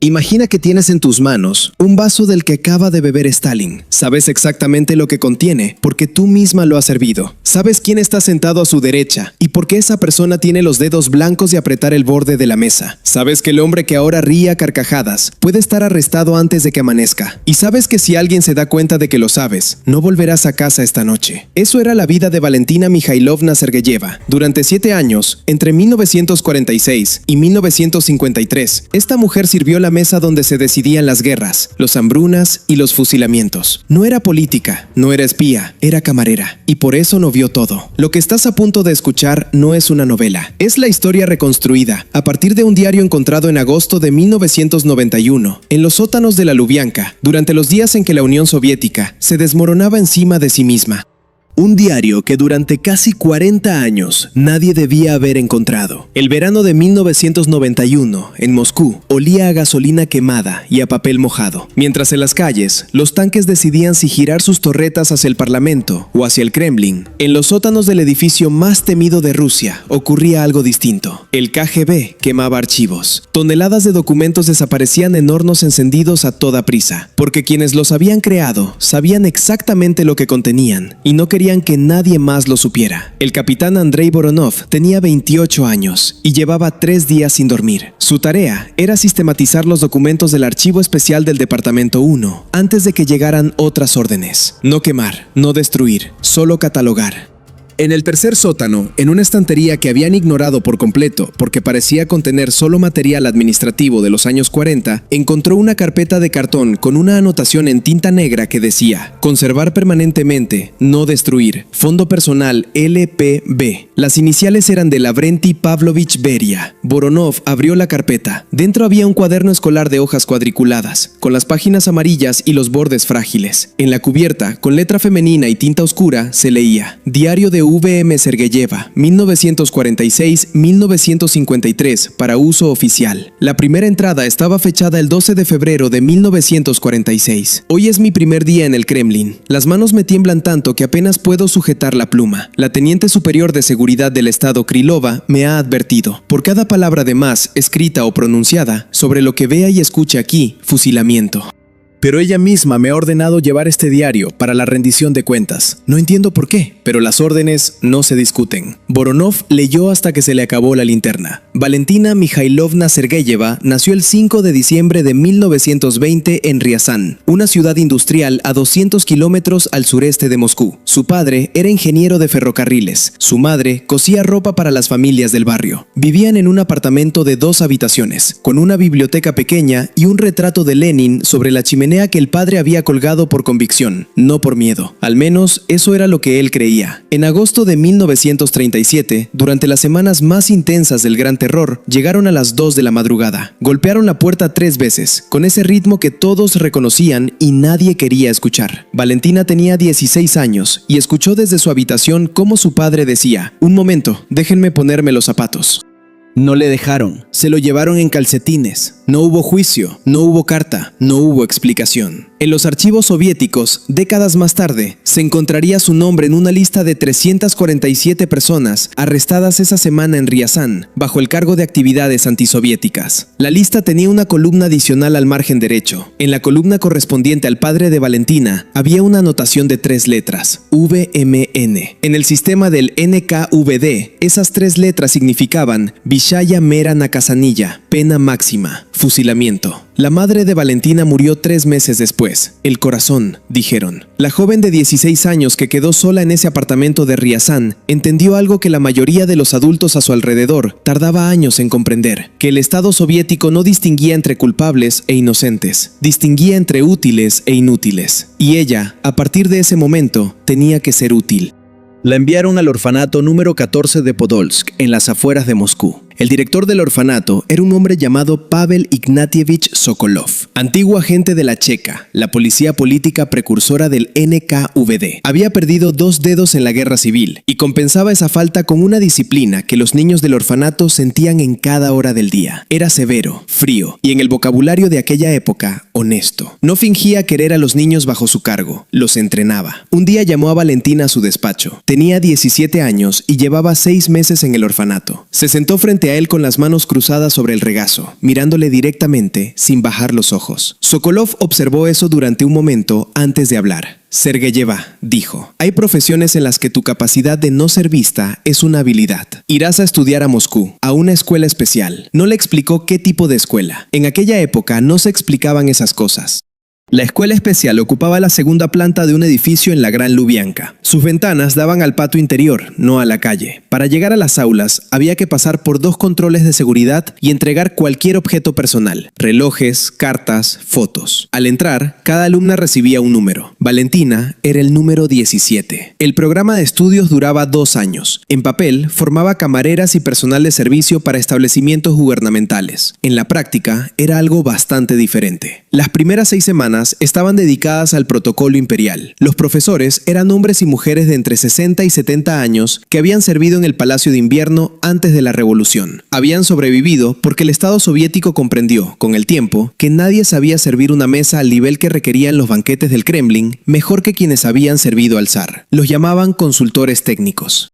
Imagina que tienes en tus manos un vaso del que acaba de beber Stalin. Sabes exactamente lo que contiene porque tú misma lo has servido. Sabes quién está sentado a su derecha y por qué esa persona tiene los dedos blancos de apretar el borde de la mesa. Sabes que el hombre que ahora ríe a carcajadas puede estar arrestado antes de que amanezca. Y sabes que si alguien se da cuenta de que lo sabes, no volverás a casa esta noche. Eso era la vida de Valentina Mikhailovna Sergeyeva. Durante 7 años, entre 1946 y 1953, esta mujer sirvió la mesa donde se decidían las guerras, los hambrunas y los fusilamientos. No era política, no era espía, era camarera. Y por eso no vio todo. Lo que estás a punto de escuchar no es una novela. Es la historia reconstruida a partir de un diario encontrado en agosto de 1991 en los sótanos de la Lubyanka, durante los días en que la Unión Soviética se desmoronaba encima de sí misma. Un diario que durante casi 40 años nadie debía haber encontrado. El verano de 1991, en Moscú, olía a gasolina quemada y a papel mojado. Mientras en las calles, los tanques decidían si girar sus torretas hacia el Parlamento o hacia el Kremlin. En los sótanos del edificio más temido de Rusia ocurría algo distinto. El KGB quemaba archivos. Toneladas de documentos desaparecían en hornos encendidos a toda prisa, porque quienes los habían creado sabían exactamente lo que contenían y no querían que nadie más lo supiera. El capitán Andrei Voronov tenía 28 años y llevaba 3 días sin dormir. Su tarea era sistematizar los documentos del archivo especial del Departamento 1 antes de que llegaran otras órdenes. No quemar, no destruir, solo catalogar. En el tercer sótano, en una estantería que habían ignorado por completo porque parecía contener solo material administrativo de los años 40, encontró una carpeta de cartón con una anotación en tinta negra que decía: conservar permanentemente, no destruir, fondo personal LPB. Las iniciales eran de Lavrenti Pavlovich Beria. Voronov abrió la carpeta. Dentro había un cuaderno escolar de hojas cuadriculadas, con las páginas amarillas y los bordes frágiles. En la cubierta, con letra femenina y tinta oscura, se leía: Diario de VM Sergeyeva, 1946-1953, para uso oficial. La primera entrada estaba fechada el 12 de febrero de 1946. Hoy es mi primer día en el Kremlin. Las manos me tiemblan tanto que apenas puedo sujetar la pluma. La teniente superior de seguridad del Estado Krylova me ha advertido: por cada palabra de más, escrita o pronunciada, sobre lo que vea y escuche aquí, fusilamiento. Pero ella misma me ha ordenado llevar este diario para la rendición de cuentas. No entiendo por qué, pero las órdenes no se discuten. Voronov leyó hasta que se le acabó la linterna. Valentina Mikhailovna Sergeyeva nació el 5 de diciembre de 1920 en Riazán, una ciudad industrial a 200 kilómetros al sureste de Moscú. Su padre era ingeniero de ferrocarriles. Su madre cosía ropa para las familias del barrio. Vivían en un apartamento de 2 habitaciones, con una biblioteca pequeña y un retrato de Lenin sobre la chimenea que el padre había colgado por convicción, no por miedo. Al menos eso era lo que él creía. En agosto de 1937, durante las semanas más intensas del Gran Terror, llegaron a las 2 de la madrugada. Golpearon la puerta 3 veces, con ese ritmo que todos reconocían y nadie quería escuchar. Valentina tenía 16 años y escuchó desde su habitación cómo su padre decía: un momento, déjenme ponerme los zapatos. No le dejaron, se lo llevaron en calcetines. No hubo juicio, no hubo carta, no hubo explicación. En los archivos soviéticos, décadas más tarde, se encontraría su nombre en una lista de 347 personas arrestadas esa semana en Riazán, bajo el cargo de actividades antisoviéticas. La lista tenía una columna adicional al margen derecho. En la columna correspondiente al padre de Valentina, había una anotación de 3 letras, VMN. En el sistema del NKVD, esas 3 letras significaban Vishaya Mera Nakazanilla, pena máxima, fusilamiento. La madre de Valentina murió 3 meses después. El corazón, dijeron. La joven de 16 años que quedó sola en ese apartamento de Riazán entendió algo que la mayoría de los adultos a su alrededor tardaba años en comprender: que el Estado soviético no distinguía entre culpables e inocentes, distinguía entre útiles e inútiles. Y ella, a partir de ese momento, tenía que ser útil. La enviaron al orfanato número 14 de Podolsk, en las afueras de Moscú. El director del orfanato era un hombre llamado Pavel Ignatievich Sokolov, antiguo agente de la Checa, la policía política precursora del NKVD. Había perdido 2 dedos en la guerra civil y compensaba esa falta con una disciplina que los niños del orfanato sentían en cada hora del día. Era severo, frío y, en el vocabulario de aquella época, honesto. No fingía querer a los niños bajo su cargo, los entrenaba. Un día llamó a Valentina a su despacho. Tenía 17 años y llevaba 6 meses en el orfanato. Se sentó frente hacia él con las manos cruzadas sobre el regazo, mirándole directamente, sin bajar los ojos. Sokolov observó eso durante un momento antes de hablar. Sergeyeva dijo, hay profesiones en las que tu capacidad de no ser vista es una habilidad. Irás a estudiar a Moscú, a una escuela especial. No le explicó qué tipo de escuela. En aquella época no se explicaban esas cosas. La escuela especial ocupaba la segunda planta de un edificio en la Gran Lubianka. Sus ventanas daban al patio interior, no a la calle. Para llegar a las aulas, había que pasar por 2 controles de seguridad y entregar cualquier objeto personal: relojes, cartas, fotos. Al entrar, cada alumna recibía un número. Valentina era el número 17. El programa de estudios duraba 2 años. En papel, formaba camareras y personal de servicio para establecimientos gubernamentales. En la práctica, era algo bastante diferente. Las primeras 6 semanas estaban dedicadas al protocolo imperial. Los profesores eran hombres y mujeres de entre 60 y 70 años que habían servido en el Palacio de Invierno antes de la Revolución. Habían sobrevivido porque el Estado soviético comprendió, con el tiempo, que nadie sabía servir una mesa al nivel que requerían los banquetes del Kremlin mejor que quienes habían servido al zar. Los llamaban consultores técnicos.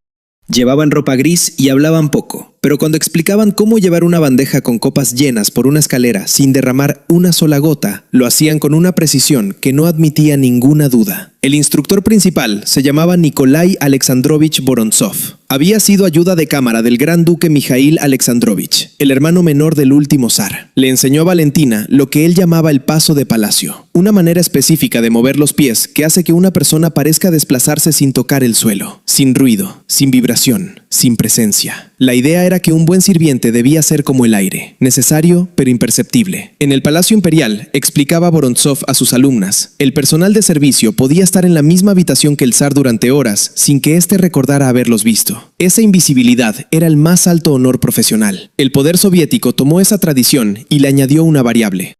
Llevaban ropa gris y hablaban poco, pero cuando explicaban cómo llevar una bandeja con copas llenas por una escalera sin derramar una sola gota, lo hacían con una precisión que no admitía ninguna duda. El instructor principal se llamaba Nikolai Alexandrovich Vorontsov. Había sido ayuda de cámara del gran duque Mijail Alexandrovich, el hermano menor del último zar. Le enseñó a Valentina lo que él llamaba el paso de palacio, una manera específica de mover los pies que hace que una persona parezca desplazarse sin tocar el suelo, sin ruido, sin vibración, sin presencia. La idea era que un buen sirviente debía ser como el aire, necesario pero imperceptible. En el Palacio Imperial, explicaba Vorontsov a sus alumnas, el personal de servicio podía estar en la misma habitación que el zar durante horas sin que éste recordara haberlos visto. Esa invisibilidad era el más alto honor profesional. El poder soviético tomó esa tradición y le añadió una variable.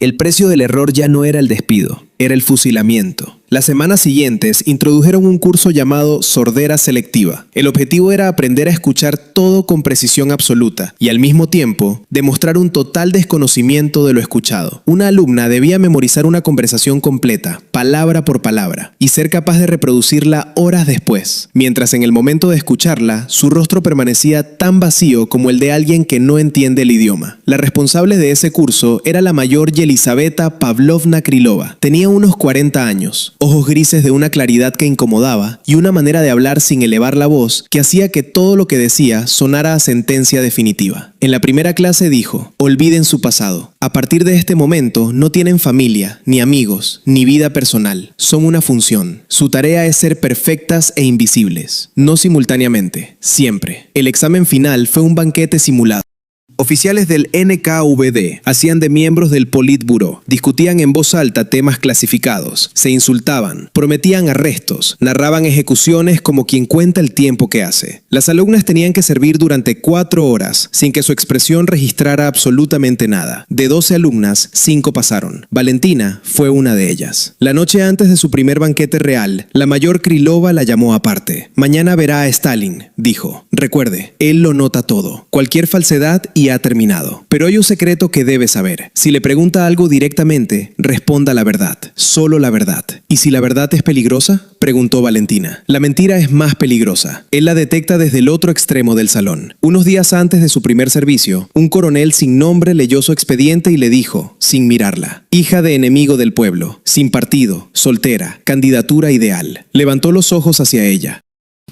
El precio del error ya no era el despido, era el fusilamiento. Las semanas siguientes introdujeron un curso llamado sordera selectiva. El objetivo era aprender a escuchar todo con precisión absoluta y al mismo tiempo demostrar un total desconocimiento de lo escuchado. Una alumna debía memorizar una conversación completa, palabra por palabra, y ser capaz de reproducirla horas después, mientras en el momento de escucharla, su rostro permanecía tan vacío como el de alguien que no entiende el idioma. La responsable de ese curso era la mayor Yelizaveta Pavlovna Krylova. Tenía unos 40 años. Ojos grises de una claridad que incomodaba y una manera de hablar sin elevar la voz que hacía que todo lo que decía sonara a sentencia definitiva. En la primera clase dijo, olviden su pasado. A partir de este momento no tienen familia, ni amigos, ni vida personal. Son una función. Su tarea es ser perfectas e invisibles. No simultáneamente, siempre. El examen final fue un banquete simulado. Oficiales del NKVD hacían de miembros del Politburó, discutían en voz alta temas clasificados, se insultaban, prometían arrestos, narraban ejecuciones como quien cuenta el tiempo que hace. Las alumnas tenían que servir durante 4 horas, sin que su expresión registrara absolutamente nada. De 12 alumnas, 5 pasaron. Valentina fue una de ellas. La noche antes de su primer banquete real, la mayor Krylova la llamó aparte. Mañana verá a Stalin, dijo. Recuerde, él lo nota todo. Cualquier falsedad y ha terminado. Pero hay un secreto que debe saber. Si le pregunta algo directamente, responda la verdad. Solo la verdad. ¿Y si la verdad es peligrosa? Preguntó Valentina. La mentira es más peligrosa. Él la detecta desde el otro extremo del salón. Unos días antes de su primer servicio, un coronel sin nombre leyó su expediente y le dijo, sin mirarla, hija de enemigo del pueblo, sin partido, soltera, candidatura ideal. Levantó los ojos hacia ella.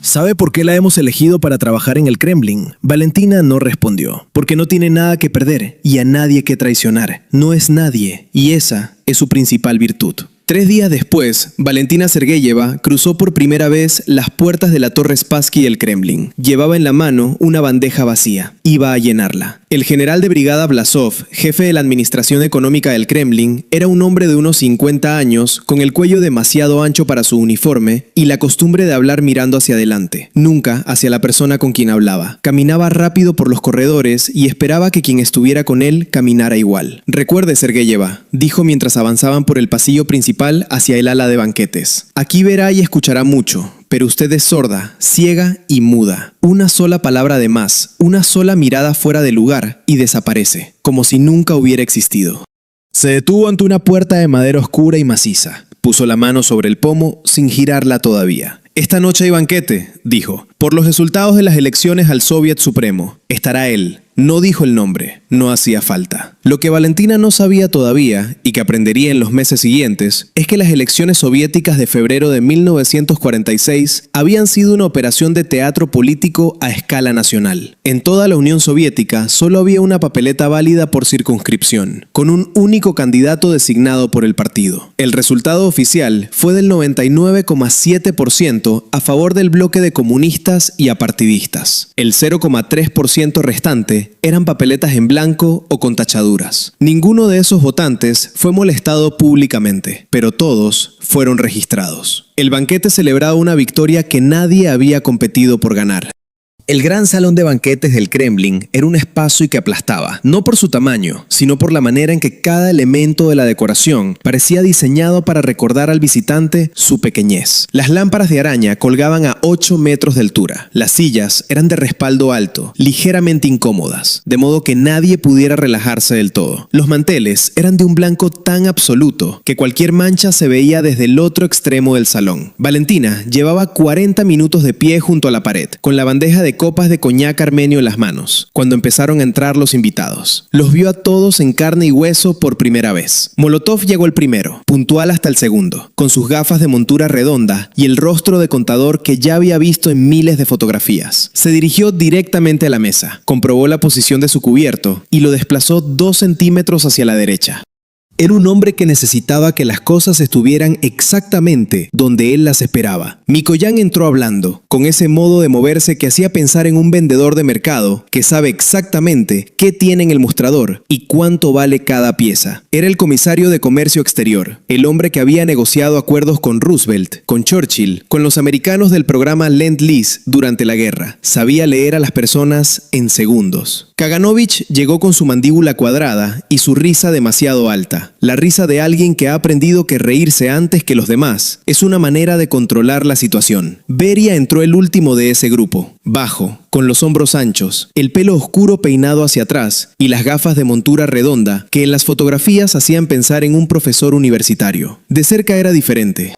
¿Sabe por qué la hemos elegido para trabajar en el Kremlin? Valentina no respondió. Porque no tiene nada que perder y a nadie que traicionar. No es nadie. Y esa es su principal virtud. 3 días después, Valentina Sergeyeva cruzó por primera vez las puertas de la Torre Spassky del Kremlin. Llevaba en la mano una bandeja vacía. Iba a llenarla. El general de brigada Blasov, jefe de la administración económica del Kremlin, era un hombre de unos 50 años, con el cuello demasiado ancho para su uniforme y la costumbre de hablar mirando hacia adelante, nunca hacia la persona con quien hablaba. Caminaba rápido por los corredores y esperaba que quien estuviera con él caminara igual. Recuerde, Sergeyeva, dijo mientras avanzaban por el pasillo principal hacia el ala de banquetes. Aquí verá y escuchará mucho. Pero usted es sorda, ciega y muda. Una sola palabra de más, una sola mirada fuera de lugar y desaparece, como si nunca hubiera existido. Se detuvo ante una puerta de madera oscura y maciza. Puso la mano sobre el pomo sin girarla todavía. Esta noche hay banquete, dijo. Por los resultados de las elecciones al Soviet Supremo. Estará él, No dijo el nombre, no hacía falta. Lo que Valentina no sabía todavía, y que aprendería en los meses siguientes, es que las elecciones soviéticas de febrero de 1946 habían sido una operación de teatro político a escala nacional. En toda la Unión Soviética solo había una papeleta válida por circunscripción, con un único candidato designado por el partido. El resultado oficial fue del 99,7% a favor del bloque de comunistas y apartidistas. El 0,3% restante eran papeletas en blanco o con tachaduras. Ninguno de esos votantes fue molestado públicamente, pero todos fueron registrados. El banquete celebraba una victoria que nadie había competido por ganar. El gran salón de banquetes del Kremlin era un espacio que aplastaba, no por su tamaño, sino por la manera en que cada elemento de la decoración parecía diseñado para recordar al visitante su pequeñez. Las lámparas de araña colgaban a 8 metros de altura. Las sillas eran de respaldo alto, ligeramente incómodas, de modo que nadie pudiera relajarse del todo. Los manteles eran de un blanco tan absoluto que cualquier mancha se veía desde el otro extremo del salón. Valentina llevaba 40 minutos de pie junto a la pared, con la bandeja de copas de coñac armenio en las manos, cuando empezaron a entrar los invitados. Los vio a todos en carne y hueso por primera vez. Molotov llegó el primero, puntual hasta el segundo, con sus gafas de montura redonda y el rostro de contador que ya había visto en miles de fotografías. Se dirigió directamente a la mesa, comprobó la posición de su cubierto y lo desplazó 2 centímetros hacia la derecha. Era un hombre que necesitaba que las cosas estuvieran exactamente donde él las esperaba. Mikoyan entró hablando, con ese modo de moverse que hacía pensar en un vendedor de mercado que sabe exactamente qué tiene en el mostrador y cuánto vale cada pieza. Era el comisario de Comercio Exterior, el hombre que había negociado acuerdos con Roosevelt, con Churchill, con los americanos del programa Lend-Lease durante la guerra. Sabía leer a las personas en segundos. Kaganovich llegó con su mandíbula cuadrada y su risa demasiado alta. La risa de alguien que ha aprendido que reírse antes que los demás es una manera de controlar la situación. Beria entró el último de ese grupo, bajo, con los hombros anchos, el pelo oscuro peinado hacia atrás y las gafas de montura redonda que en las fotografías hacían pensar en un profesor universitario. De cerca era diferente.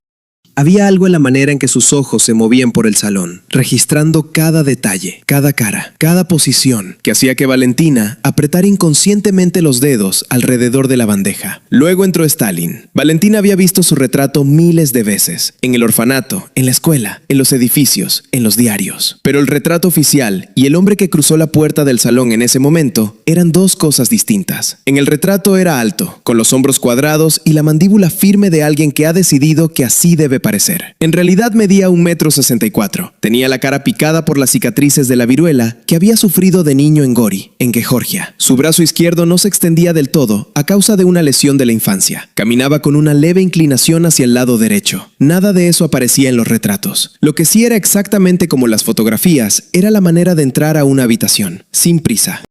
Había algo en la manera en que sus ojos se movían por el salón, registrando cada detalle, cada cara, cada posición, que hacía que Valentina apretara inconscientemente los dedos alrededor de la bandeja. Luego entró Stalin. Valentina había visto su retrato miles de veces, en el orfanato, en la escuela, en los edificios, en los diarios. Pero el retrato oficial y el hombre que cruzó la puerta del salón en ese momento eran dos cosas distintas. En el retrato era alto, con los hombros cuadrados y la mandíbula firme de alguien que ha decidido que así debe parecer. En realidad medía 1,64 m. Tenía la cara picada por las cicatrices de la viruela que había sufrido de niño en Gori, en Georgia. Su brazo izquierdo no se extendía del todo a causa de una lesión de la infancia. Caminaba con una leve inclinación hacia el lado derecho. Nada de eso aparecía en los retratos. Lo que sí era exactamente como las fotografías era la manera de entrar a una habitación, sin prisa.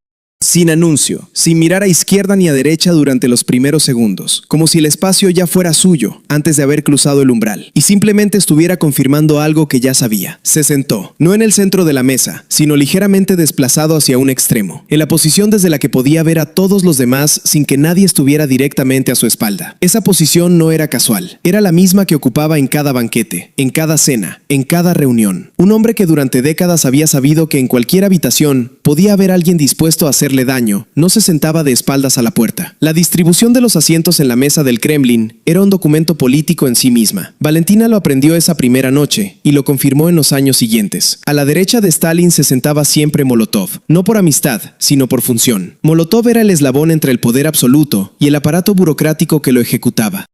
Sin anuncio, sin mirar a izquierda ni a derecha durante los primeros segundos, como si el espacio ya fuera suyo antes de haber cruzado el umbral, y simplemente estuviera confirmando algo que ya sabía. Se sentó, no en el centro de la mesa, sino ligeramente desplazado hacia un extremo, en la posición desde la que podía ver a todos los demás sin que nadie estuviera directamente a su espalda. Esa posición no era casual, era la misma que ocupaba en cada banquete, en cada cena, en cada reunión. Un hombre que durante décadas había sabido que en cualquier habitación podía haber alguien dispuesto a hacerle daño, no se sentaba de espaldas a la puerta. La distribución de los asientos en la mesa del Kremlin era un documento político en sí misma. Valentina lo aprendió esa primera noche y lo confirmó en los años siguientes. A la derecha de Stalin se sentaba siempre Molotov, no por amistad, sino por función. Molotov era el eslabón entre el poder absoluto y el aparato burocrático que lo ejecutaba.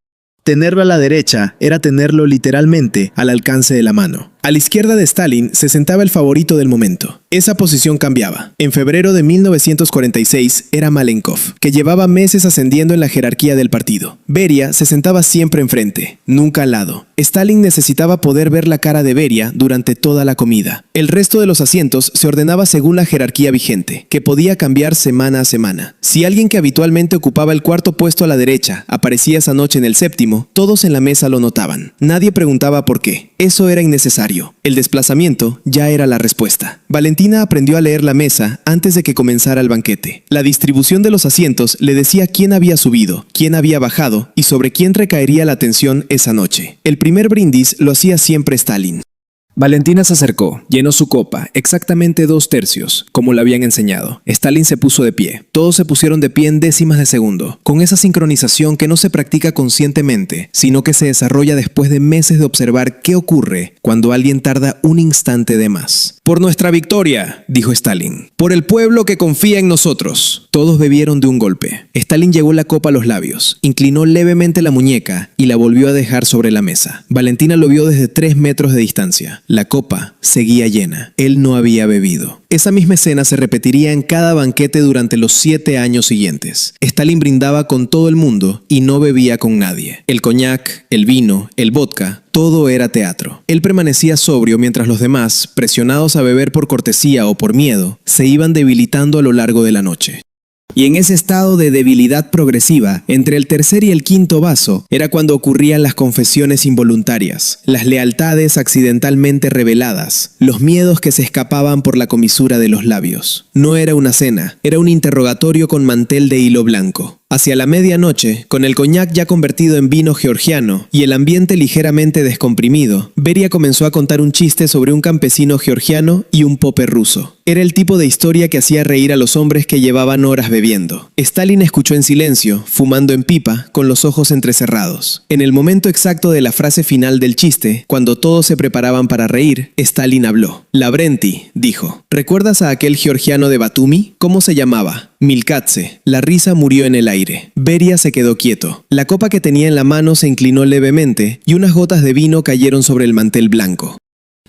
Tenerlo a la derecha era tenerlo literalmente al alcance de la mano. A la izquierda de Stalin se sentaba el favorito del momento. Esa posición cambiaba. En febrero de 1946 era Malenkov, que llevaba meses ascendiendo en la jerarquía del partido. Beria se sentaba siempre enfrente, nunca al lado. Stalin necesitaba poder ver la cara de Beria durante toda la comida. El resto de los asientos se ordenaba según la jerarquía vigente, que podía cambiar semana a semana. Si alguien que habitualmente ocupaba el cuarto puesto a la derecha aparecía esa noche en el séptimo, todos en la mesa lo notaban. Nadie preguntaba por qué. Eso era innecesario. El desplazamiento ya era la respuesta. Valentina aprendió a leer la mesa antes de que comenzara el banquete. La distribución de los asientos le decía quién había subido, quién había bajado y sobre quién recaería la atención esa noche. El primer brindis lo hacía siempre Stalin. Valentina se acercó, llenó su copa, exactamente 2/3, como le habían enseñado. Stalin se puso de pie. Todos se pusieron de pie en décimas de segundo, con esa sincronización que no se practica conscientemente, sino que se desarrolla después de meses de observar qué ocurre cuando alguien tarda un instante de más. «Por nuestra victoria», dijo Stalin. «Por el pueblo que confía en nosotros». Todos bebieron de un golpe. Stalin llegó la copa a los labios, inclinó levemente la muñeca y la volvió a dejar sobre la mesa. Valentina lo vio desde 3 metros de distancia. La copa seguía llena. Él no había bebido. Esa misma escena se repetiría en cada banquete durante los 7 años siguientes. Stalin brindaba con todo el mundo y no bebía con nadie. El coñac, el vino, el vodka, todo era teatro. Él permanecía sobrio mientras los demás, presionados a beber por cortesía o por miedo, se iban debilitando a lo largo de la noche. Y en ese estado de debilidad progresiva, entre el tercer y el quinto vaso, era cuando ocurrían las confesiones involuntarias, las lealtades accidentalmente reveladas, los miedos que se escapaban por la comisura de los labios. No era una cena, era un interrogatorio con mantel de hilo blanco. Hacia la medianoche, con el coñac ya convertido en vino georgiano y el ambiente ligeramente descomprimido, Beria comenzó a contar un chiste sobre un campesino georgiano y un pope ruso. Era el tipo de historia que hacía reír a los hombres que llevaban horas bebiendo. Stalin escuchó en silencio, fumando en pipa, con los ojos entrecerrados. En el momento exacto de la frase final del chiste, cuando todos se preparaban para reír, Stalin habló. «Lavrenti», dijo, «¿recuerdas a aquel georgiano de Batumi? ¿Cómo se llamaba?» «Milkadze». La risa murió en el aire. Beria se quedó quieto. La copa que tenía en la mano se inclinó levemente y unas gotas de vino cayeron sobre el mantel blanco.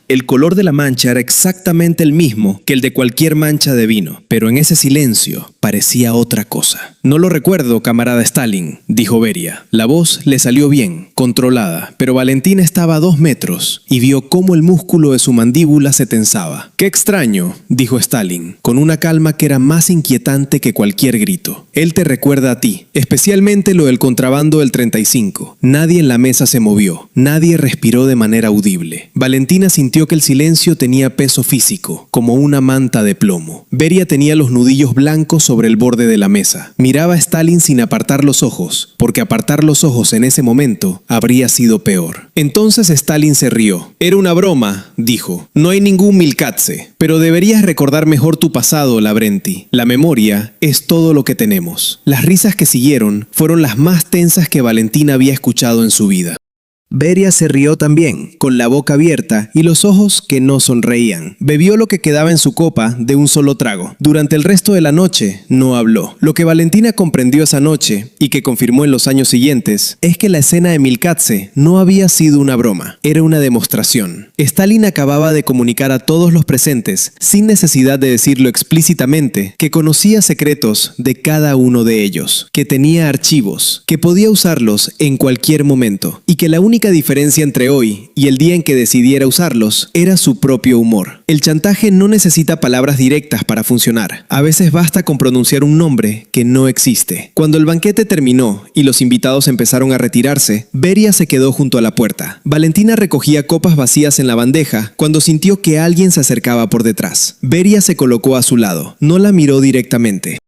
El color de la mancha era exactamente el mismo que el de cualquier mancha de vino, pero en ese silencio parecía otra cosa. «No lo recuerdo, camarada Stalin», dijo Beria. La voz le salió bien, controlada, pero Valentina estaba a 2 metros y vio cómo el músculo de su mandíbula se tensaba. «Qué extraño», dijo Stalin, con una calma que era más inquietante que cualquier grito. «Él te recuerda a ti, especialmente lo del contrabando del 35. Nadie en la mesa se movió, nadie respiró de manera audible. Valentina sintió que el silencio tenía peso físico, como una manta de plomo. Beria tenía los nudillos blancos sobre el borde de la mesa. Miraba a Stalin sin apartar los ojos, porque apartar los ojos en ese momento habría sido peor. Entonces Stalin se rió. «Era una broma», dijo. «No hay ningún Milkadze. Pero deberías recordar mejor tu pasado, Lavrenti. La memoria es todo lo que tenemos». Las risas que siguieron fueron las más tensas que Valentina había escuchado en su vida. Beria se rió también, con la boca abierta y los ojos que no sonreían. Bebió lo que quedaba en su copa de un solo trago. Durante el resto de la noche no habló. Lo que Valentina comprendió esa noche, y que confirmó en los años siguientes, es que la escena de Milkadze no había sido una broma, era una demostración. Stalin acababa de comunicar a todos los presentes, sin necesidad de decirlo explícitamente, que conocía secretos de cada uno de ellos, que tenía archivos, que podía usarlos en cualquier momento, y que la única diferencia entre hoy y el día en que decidiera usarlos era su propio humor. El chantaje no necesita palabras directas para funcionar. A veces basta con pronunciar un nombre que no existe. Cuando el banquete terminó y los invitados empezaron a retirarse, Beria se quedó junto a la puerta. Valentina recogía copas vacías en la bandeja cuando sintió que alguien se acercaba por detrás. Beria se colocó a su lado. No la miró directamente.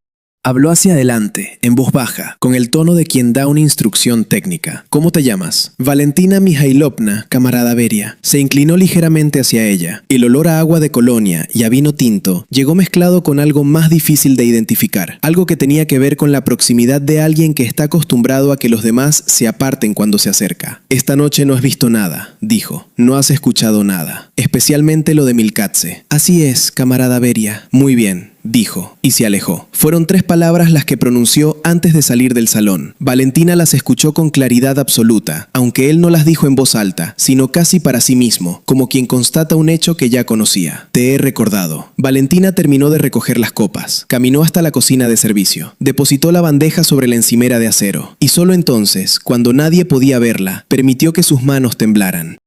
Habló hacia adelante, en voz baja, con el tono de quien da una instrucción técnica. «¿Cómo te llamas?» «Valentina Mihailovna, camarada Beria». Se inclinó ligeramente hacia ella. El olor a agua de colonia y a vino tinto llegó mezclado con algo más difícil de identificar. Algo que tenía que ver con la proximidad de alguien que está acostumbrado a que los demás se aparten cuando se acerca. «Esta noche no has visto nada», dijo. «No has escuchado nada. Especialmente lo de Milkadze». «Así es, camarada Beria». «Muy bien», dijo, y se alejó. Fueron 3 palabras las que pronunció antes de salir del salón. Valentina las escuchó con claridad absoluta, aunque él no las dijo en voz alta, sino casi para sí mismo, como quien constata un hecho que ya conocía. «Te he recordado». Valentina terminó de recoger las copas, caminó hasta la cocina de servicio, depositó la bandeja sobre la encimera de acero, y solo entonces, cuando nadie podía verla, permitió que sus manos temblaran.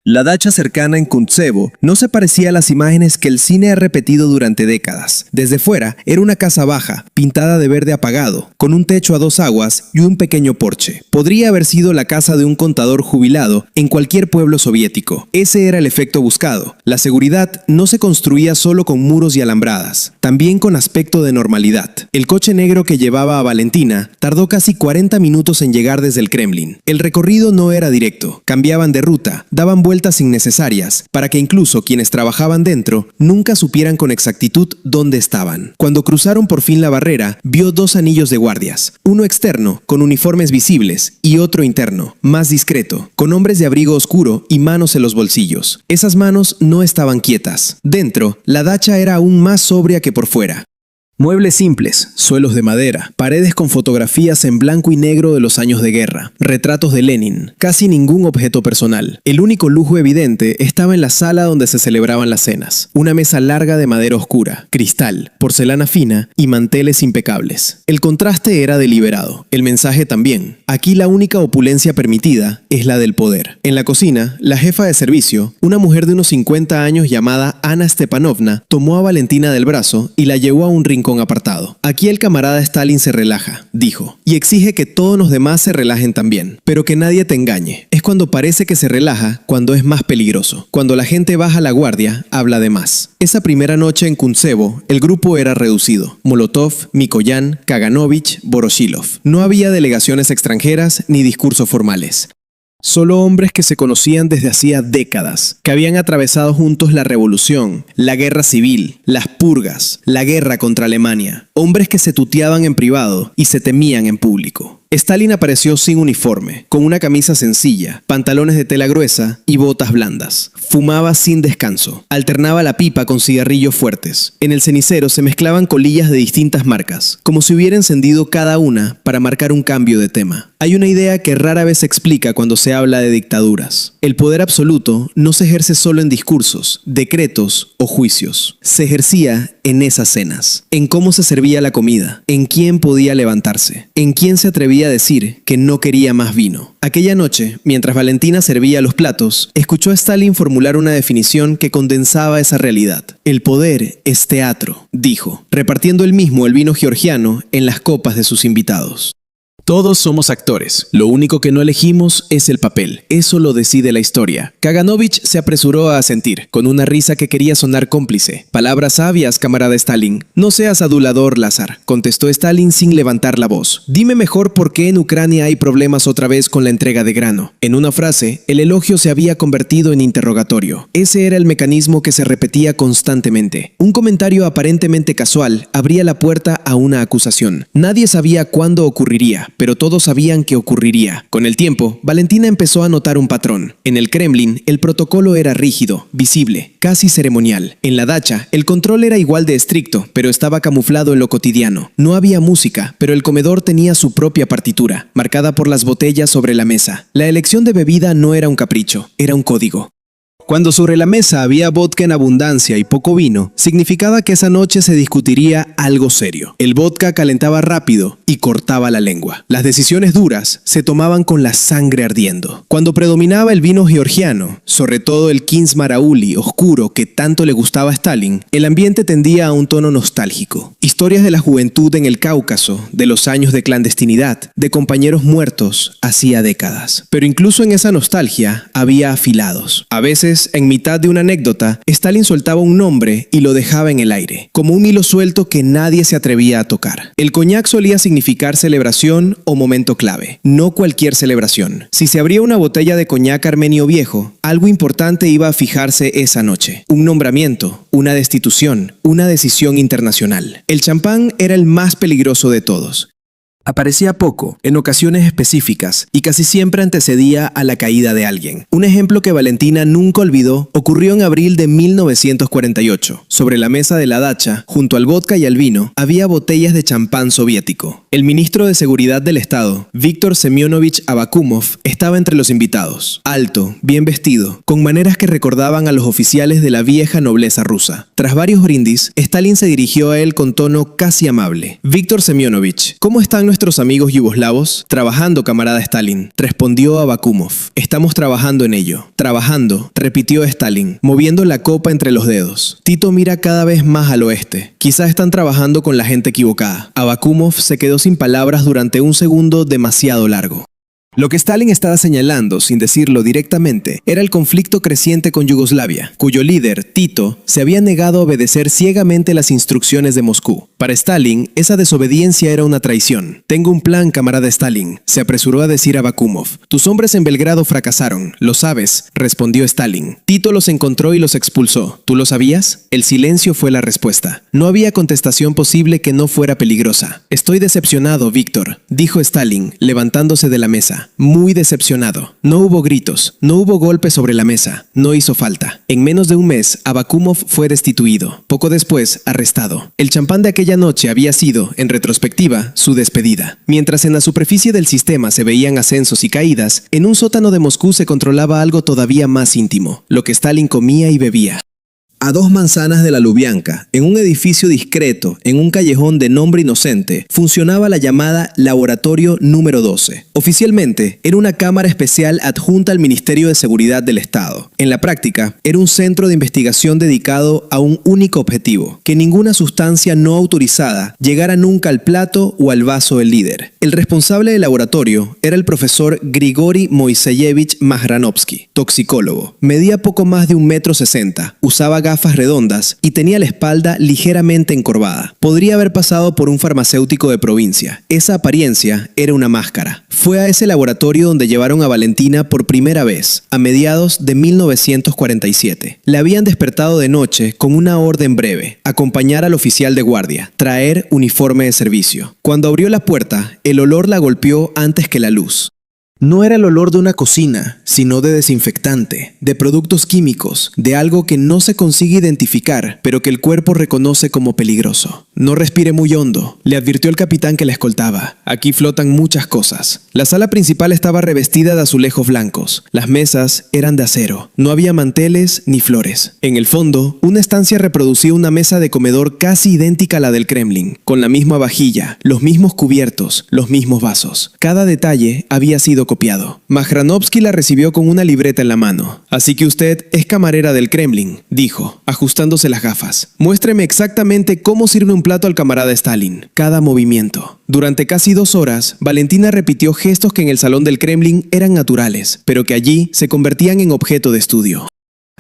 La dacha cercana en Kuntsevo no se parecía a las imágenes que el cine ha repetido durante décadas. Desde fuera era una casa baja, pintada de verde apagado, con un techo a 2 aguas y un pequeño porche. Podría haber sido la casa de un contador jubilado en cualquier pueblo soviético. Ese era el efecto buscado. La seguridad no se construía solo con muros y alambradas, también con aspecto de normalidad. El coche negro que llevaba a Valentina tardó casi 40 minutos en llegar desde el Kremlin. El recorrido no era directo, cambiaban de ruta, daban vueltas vueltas innecesarias para que incluso quienes trabajaban dentro nunca supieran con exactitud dónde estaban. Cuando cruzaron por fin la barrera, vio 2 anillos de guardias, uno externo, con uniformes visibles, y otro interno, más discreto, con hombres de abrigo oscuro y manos en los bolsillos. Esas manos no estaban quietas. Dentro, la dacha era aún más sobria que por fuera. Muebles simples, suelos de madera, paredes con fotografías en blanco y negro de los años de guerra, retratos de Lenin, casi ningún objeto personal. El único lujo evidente estaba en la sala donde se celebraban las cenas. Una mesa larga de madera oscura, cristal, porcelana fina y manteles impecables. El contraste era deliberado, el mensaje también. Aquí la única opulencia permitida es la del poder. En la cocina, la jefa de servicio, una mujer de unos 50 años llamada Ana Stepanovna, tomó a Valentina del brazo y la llevó a un rincón apartado. Aquí el camarada Stalin se relaja, dijo, y exige que todos los demás se relajen también, pero que nadie te engañe. Es cuando parece que se relaja cuando es más peligroso. Cuando la gente baja la guardia, habla de más. Esa primera noche en Kuntsevo, el grupo era reducido. Molotov, Mikoyan, Kaganovich, Voroshilov. No había delegaciones extranjeras ni discursos formales. Solo hombres que se conocían desde hacía décadas, que habían atravesado juntos la revolución, la guerra civil, las purgas, la guerra contra Alemania. Hombres que se tuteaban en privado y se temían en público. Stalin apareció sin uniforme, con una camisa sencilla, pantalones de tela gruesa y botas blandas. Fumaba sin descanso. Alternaba la pipa con cigarrillos fuertes. En el cenicero se mezclaban colillas de distintas marcas, como si hubiera encendido cada una para marcar un cambio de tema. Hay una idea que rara vez se explica cuando se habla de dictaduras. El poder absoluto no se ejerce solo en discursos, decretos o juicios. Se ejercía en esas cenas, en cómo se servía la comida, en quién podía levantarse, en quién se atrevía a decir que no quería más vino. Aquella noche, mientras Valentina servía los platos, escuchó a Stalin formular una definición que condensaba esa realidad. El poder es teatro, dijo, repartiendo él mismo el vino georgiano en las copas de sus invitados. Todos somos actores. Lo único que no elegimos es el papel. Eso lo decide la historia. Kaganovich se apresuró a asentir, con una risa que quería sonar cómplice. Palabras sabias, camarada Stalin. No seas adulador, Lazar, contestó Stalin sin levantar la voz. Dime mejor por qué en Ucrania hay problemas otra vez con la entrega de grano. En una frase, el elogio se había convertido en interrogatorio. Ese era el mecanismo que se repetía constantemente. Un comentario aparentemente casual abría la puerta a una acusación. Nadie sabía cuándo ocurriría, pero todos sabían que ocurriría. Con el tiempo, Valentina empezó a notar un patrón. En el Kremlin, el protocolo era rígido, visible, casi ceremonial. En la dacha, el control era igual de estricto, pero estaba camuflado en lo cotidiano. No había música, pero el comedor tenía su propia partitura, marcada por las botellas sobre la mesa. La elección de bebida no era un capricho, era un código. Cuando sobre la mesa había vodka en abundancia y poco vino, significaba que esa noche se discutiría algo serio. El vodka calentaba rápido y cortaba la lengua. Las decisiones duras se tomaban con la sangre ardiendo. Cuando predominaba el vino georgiano, sobre todo el Kins Marauli oscuro que tanto le gustaba a Stalin, el ambiente tendía a un tono nostálgico. Historias de la juventud en el Cáucaso, de los años de clandestinidad, de compañeros muertos hacía décadas. Pero incluso en esa nostalgia había afilados. A veces, en mitad de una anécdota, Stalin soltaba un nombre y lo dejaba en el aire, como un hilo suelto que nadie se atrevía a tocar. El coñac solía significar celebración o momento clave, no cualquier celebración. Si se abría una botella de coñac armenio viejo, algo importante iba a fijarse esa noche. Un nombramiento, una destitución, una decisión internacional. El champán era el más peligroso de todos. Aparecía poco, en ocasiones específicas, y casi siempre antecedía a la caída de alguien. Un ejemplo que Valentina nunca olvidó ocurrió en abril de 1948. Sobre la mesa de la dacha, junto al vodka y al vino, había botellas de champán soviético. El ministro de Seguridad del Estado, Víctor Semyonovich Abakumov, estaba entre los invitados. Alto, bien vestido, con maneras que recordaban a los oficiales de la vieja nobleza rusa. Tras varios brindis, Stalin se dirigió a él con tono casi amable. Víctor Semyonovich, ¿cómo están nuestros amigos yugoslavos? Trabajando, camarada Stalin, respondió Abakumov. Estamos trabajando en ello. Trabajando, repitió Stalin, moviendo la copa entre los dedos. Tito mira cada vez más al oeste. Quizás están trabajando con la gente equivocada. Abakumov se quedó sin palabras durante un segundo demasiado largo. Lo que Stalin estaba señalando, sin decirlo directamente, era el conflicto creciente con Yugoslavia, cuyo líder, Tito, se había negado a obedecer ciegamente las instrucciones de Moscú. Para Stalin, esa desobediencia era una traición. «Tengo un plan, camarada Stalin», se apresuró a decir a Bakumov. «Tus hombres en Belgrado fracasaron, lo sabes», respondió Stalin. «Tito los encontró y los expulsó. ¿Tú lo sabías?». El silencio fue la respuesta. No había contestación posible que no fuera peligrosa. «Estoy decepcionado, Víctor», dijo Stalin, levantándose de la mesa. Muy decepcionado. No hubo gritos, no hubo golpes sobre la mesa, no hizo falta. En menos de un mes, Abakumov fue destituido. Poco después, arrestado. El champán de aquella noche había sido, en retrospectiva, su despedida. Mientras en la superficie del sistema se veían ascensos y caídas, en un sótano de Moscú se controlaba algo todavía más íntimo, lo que Stalin comía y bebía. A 2 manzanas de la Lubianka, en un edificio discreto, en un callejón de nombre inocente, funcionaba la llamada Laboratorio número 12. Oficialmente, era una cámara especial adjunta al Ministerio de Seguridad del Estado. En la práctica, era un centro de investigación dedicado a un único objetivo: que ninguna sustancia no autorizada llegara nunca al plato o al vaso del líder. El responsable del laboratorio era el profesor Grigori Moiseyevich Majranovsky, toxicólogo. Medía poco más de 1,60 m, usaba gafas redondas y tenía la espalda ligeramente encorvada. Podría haber pasado por un farmacéutico de provincia. Esa apariencia era una máscara. Fue a ese laboratorio donde llevaron a Valentina por primera vez, a mediados de 1947. La habían despertado de noche con una orden breve: acompañar al oficial de guardia, traer uniforme de servicio. Cuando abrió la puerta, el olor la golpeó antes que la luz. No era el olor de una cocina, sino de desinfectante, de productos químicos, de algo que no se consigue identificar, pero que el cuerpo reconoce como peligroso. «No respire muy hondo», le advirtió el capitán que la escoltaba. «Aquí flotan muchas cosas». La sala principal estaba revestida de azulejos blancos. Las mesas eran de acero. No había manteles ni flores. En el fondo, una estancia reproducía una mesa de comedor casi idéntica a la del Kremlin, con la misma vajilla, los mismos cubiertos, los mismos vasos. Cada detalle había sido copiado. Majranovsky la recibió con una libreta en la mano. «Así que usted es camarera del Kremlin», dijo, ajustándose las gafas. «Muéstreme exactamente cómo sirve un plato al camarada Stalin. Cada movimiento». Durante casi 2 horas, Valentina repitió gestos que en el salón del Kremlin eran naturales, pero que allí se convertían en objeto de estudio.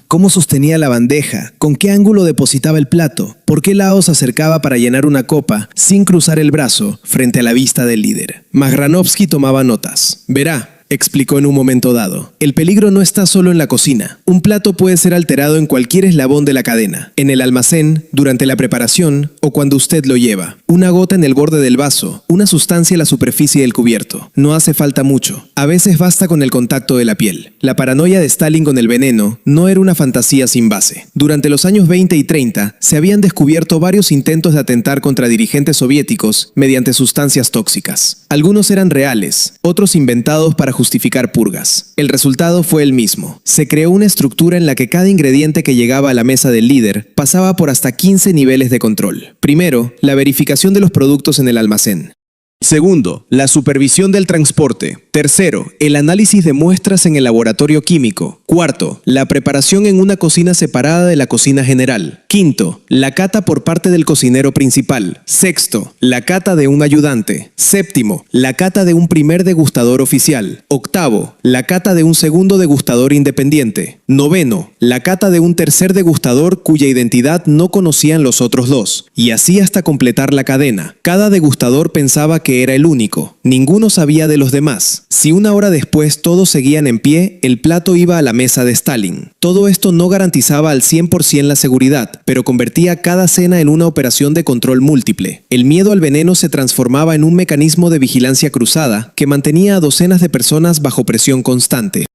¿Cómo sostenía la bandeja? ¿Con qué ángulo depositaba el plato? ¿Por qué lado se acercaba para llenar una copa sin cruzar el brazo frente a la vista del líder? Majranovsky tomaba notas. «Verá», explicó en un momento dado, «el peligro no está solo en la cocina. Un plato puede ser alterado en cualquier eslabón de la cadena, en el almacén, durante la preparación o cuando usted lo lleva. Una gota en el borde del vaso, una sustancia en la superficie del cubierto. No hace falta mucho. A veces basta con el contacto de la piel». La paranoia de Stalin con el veneno no era una fantasía sin base. Durante los años 20 y 30 se habían descubierto varios intentos de atentar contra dirigentes soviéticos mediante sustancias tóxicas. Algunos eran reales, otros inventados para justificar purgas. El resultado fue el mismo. Se creó una estructura en la que cada ingrediente que llegaba a la mesa del líder pasaba por hasta 15 niveles de control. Primero, la verificación de los productos en el almacén. Segundo, la supervisión del transporte. Tercero, el análisis de muestras en el laboratorio químico. Cuarto, la preparación en una cocina separada de la cocina general. Quinto, la cata por parte del cocinero principal. Sexto, la cata de un ayudante. Séptimo, la cata de un primer degustador oficial. Octavo, la cata de un segundo degustador independiente. Noveno, la cata de un tercer degustador cuya identidad no conocían los otros 2. Y así hasta completar la cadena. Cada degustador pensaba que era el único. Ninguno sabía de los demás. Si 1 hora después todos seguían en pie, el plato iba a la mesa de Stalin. Todo esto no garantizaba al 100% la seguridad, pero convertía cada cena en una operación de control múltiple. El miedo al veneno se transformaba en un mecanismo de vigilancia cruzada que mantenía a docenas de personas bajo presión constante.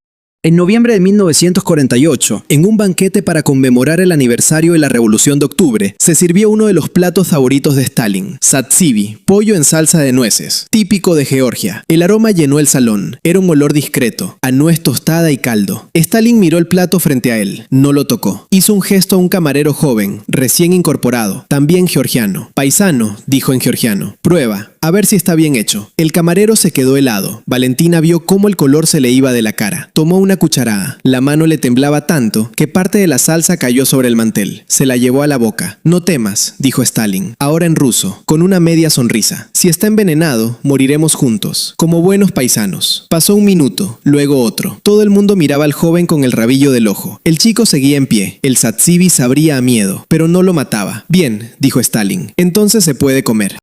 En noviembre de 1948, en un banquete para conmemorar el aniversario de la Revolución de Octubre, se sirvió uno de los platos favoritos de Stalin, satsivi, pollo en salsa de nueces, típico de Georgia. El aroma llenó el salón. Era un olor discreto, a nuez tostada y caldo. Stalin miró el plato frente a él. No lo tocó. Hizo un gesto a un camarero joven, recién incorporado, también georgiano. «Paisano», dijo en georgiano. «Prueba». A ver si está bien hecho. El camarero se quedó helado. Valentina vio cómo el color se le iba de la cara. Tomó una cucharada. La mano le temblaba tanto que parte de la salsa cayó sobre el mantel. Se la llevó a la boca. No temas, dijo Stalin, ahora en ruso, con una media sonrisa. Si está envenenado, moriremos juntos, como buenos paisanos. Pasó un minuto, luego otro. Todo el mundo miraba al joven con el rabillo del ojo. El chico seguía en pie. El satsivi sabría a miedo, pero no lo mataba. Bien, dijo Stalin, entonces se puede comer.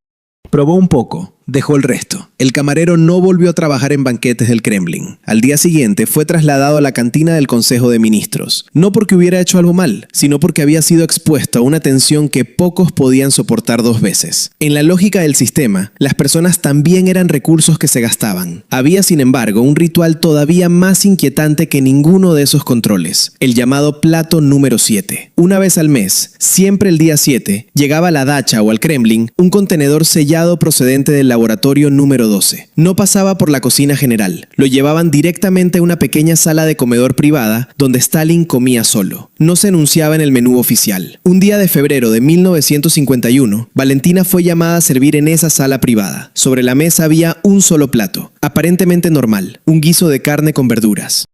Probó un poco. Dejó el resto. El camarero no volvió a trabajar en banquetes del Kremlin. Al día siguiente fue trasladado a la cantina del Consejo de Ministros. No porque hubiera hecho algo mal, sino porque había sido expuesto a una tensión que pocos podían soportar 2 veces. En la lógica del sistema, las personas también eran recursos que se gastaban. Había, sin embargo, un ritual todavía más inquietante que ninguno de esos controles, el llamado plato número 7. Una vez al mes, siempre el día 7, llegaba a la dacha o al Kremlin un contenedor sellado procedente del laboratorio número 12. No pasaba por la cocina general. Lo llevaban directamente a una pequeña sala de comedor privada donde Stalin comía solo. No se anunciaba en el menú oficial. Un día de febrero de 1951, Valentina fue llamada a servir en esa sala privada. Sobre la mesa había un solo plato, aparentemente normal, un guiso de carne con verduras.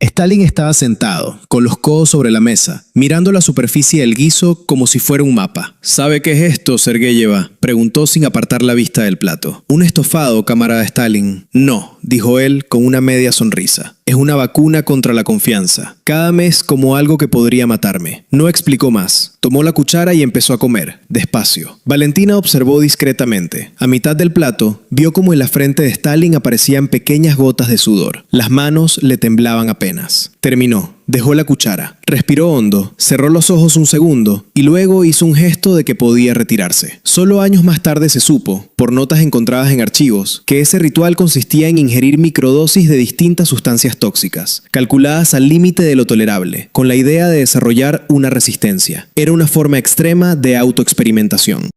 Stalin estaba sentado, con los codos sobre la mesa, mirando la superficie del guiso como si fuera un mapa. ¿Sabe qué es esto, Sergeyeva?, preguntó sin apartar la vista del plato. ¿Un estofado, camarada Stalin? No, dijo él con una media sonrisa. Es una vacuna contra la confianza. Cada mes como algo que podría matarme. No explicó más. Tomó la cuchara y empezó a comer, despacio. Valentina observó discretamente. A mitad del plato, vio como en la frente de Stalin aparecían pequeñas gotas de sudor. Las manos le temblaban apenas. Terminó. Dejó la cuchara, respiró hondo, cerró los ojos un segundo y luego hizo un gesto de que podía retirarse. Solo años más tarde se supo, por notas encontradas en archivos, que ese ritual consistía en ingerir microdosis de distintas sustancias tóxicas, calculadas al límite de lo tolerable, con la idea de desarrollar una resistencia. Era una forma extrema de autoexperimentación.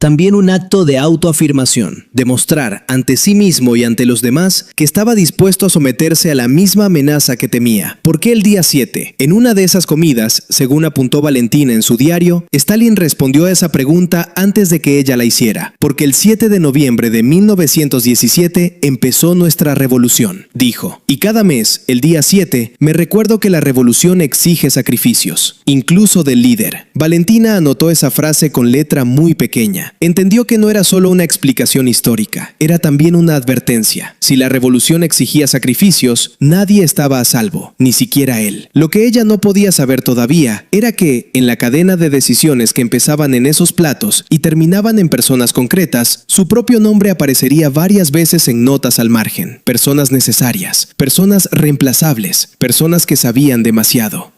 También un acto de autoafirmación, demostrar ante sí mismo y ante los demás que estaba dispuesto a someterse a la misma amenaza que temía. ¿Por qué el día 7? En una de esas comidas, según apuntó Valentina en su diario, Stalin respondió a esa pregunta antes de que ella la hiciera. Porque el 7 de noviembre de 1917 empezó nuestra revolución, dijo. Y cada mes, el día 7, me recuerdo que la revolución exige sacrificios, incluso del líder. Valentina anotó esa frase con letra muy pequeña. Entendió que no era solo una explicación histórica, era también una advertencia. Si la revolución exigía sacrificios, nadie estaba a salvo, ni siquiera él. Lo que ella no podía saber todavía era que, en la cadena de decisiones que empezaban en esos platos y terminaban en personas concretas, su propio nombre aparecería varias veces en notas al margen. Personas necesarias, personas reemplazables, personas que sabían demasiado.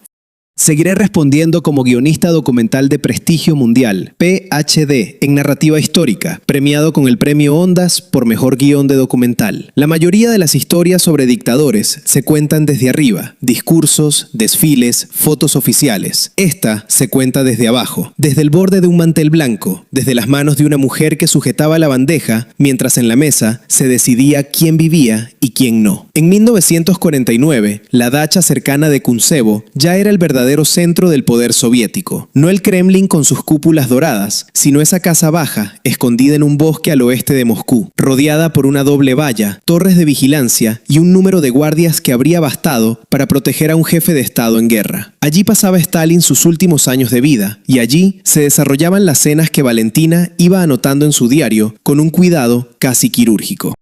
Seguiré respondiendo como guionista documental de prestigio mundial, PhD, en narrativa histórica, premiado con el Premio Ondas por mejor guión de documental. La mayoría de las historias sobre dictadores se cuentan desde arriba, discursos, desfiles, fotos oficiales. Esta se cuenta desde abajo, desde el borde de un mantel blanco, desde las manos de una mujer que sujetaba la bandeja, mientras en la mesa se decidía quién vivía y quién no. En 1949, la dacha cercana de Kuntsevo ya era el verdadero centro del poder soviético. No el Kremlin con sus cúpulas doradas, sino esa casa baja, escondida en un bosque al oeste de Moscú, rodeada por una doble valla, torres de vigilancia y un número de guardias que habría bastado para proteger a un jefe de Estado en guerra. Allí pasaba Stalin sus últimos años de vida, y allí se desarrollaban las cenas que Valentina iba anotando en su diario con un cuidado casi quirúrgico.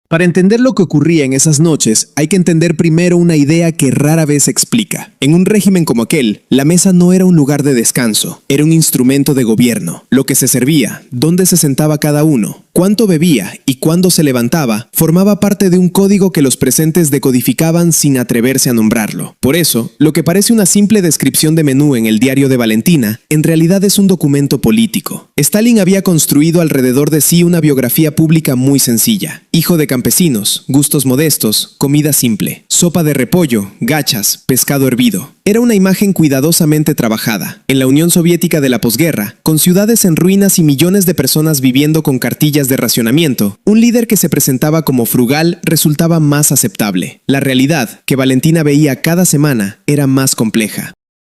Para entender lo que ocurría en esas noches, hay que entender primero una idea que rara vez se explica. En un régimen como aquel, la mesa no era un lugar de descanso, era un instrumento de gobierno. Lo que se servía, dónde se sentaba cada uno, cuánto bebía y cuándo se levantaba, formaba parte de un código que los presentes decodificaban sin atreverse a nombrarlo. Por eso, lo que parece una simple descripción de menú en el diario de Valentina, en realidad es un documento político. Stalin había construido alrededor de sí una biografía pública muy sencilla. Hijo de campesinos, gustos modestos, comida simple, sopa de repollo, gachas, pescado hervido. Era una imagen cuidadosamente trabajada. En la Unión Soviética de la posguerra, con ciudades en ruinas y millones de personas viviendo con cartillas de racionamiento, un líder que se presentaba como frugal resultaba más aceptable. La realidad, que Valentina veía cada semana, era más compleja.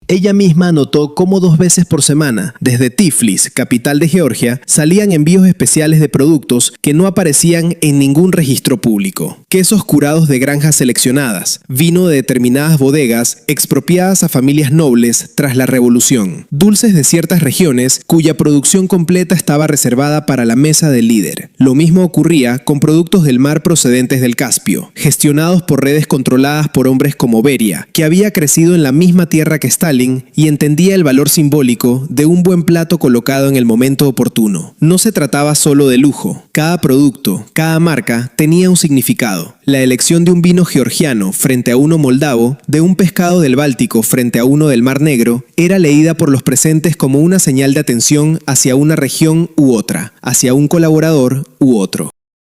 Ella misma notó cómo 2 veces por semana, desde Tiflis, capital de Georgia, salían envíos especiales de productos que no aparecían en ningún registro público. Quesos curados de granjas seleccionadas, vino de determinadas bodegas expropiadas a familias nobles tras la revolución, dulces de ciertas regiones cuya producción completa estaba reservada para la mesa del líder. Lo mismo ocurría con productos del mar procedentes del Caspio, gestionados por redes controladas por hombres como Beria, que había crecido en la misma tierra que Stalin y entendía el valor simbólico de un buen plato colocado en el momento oportuno. No se trataba solo de lujo. Cada producto, cada marca tenía un significado. La elección de un vino georgiano frente a uno moldavo, de un pescado del Báltico frente a uno del Mar Negro, era leída por los presentes como una señal de atención hacia una región u otra, hacia un colaborador u otro.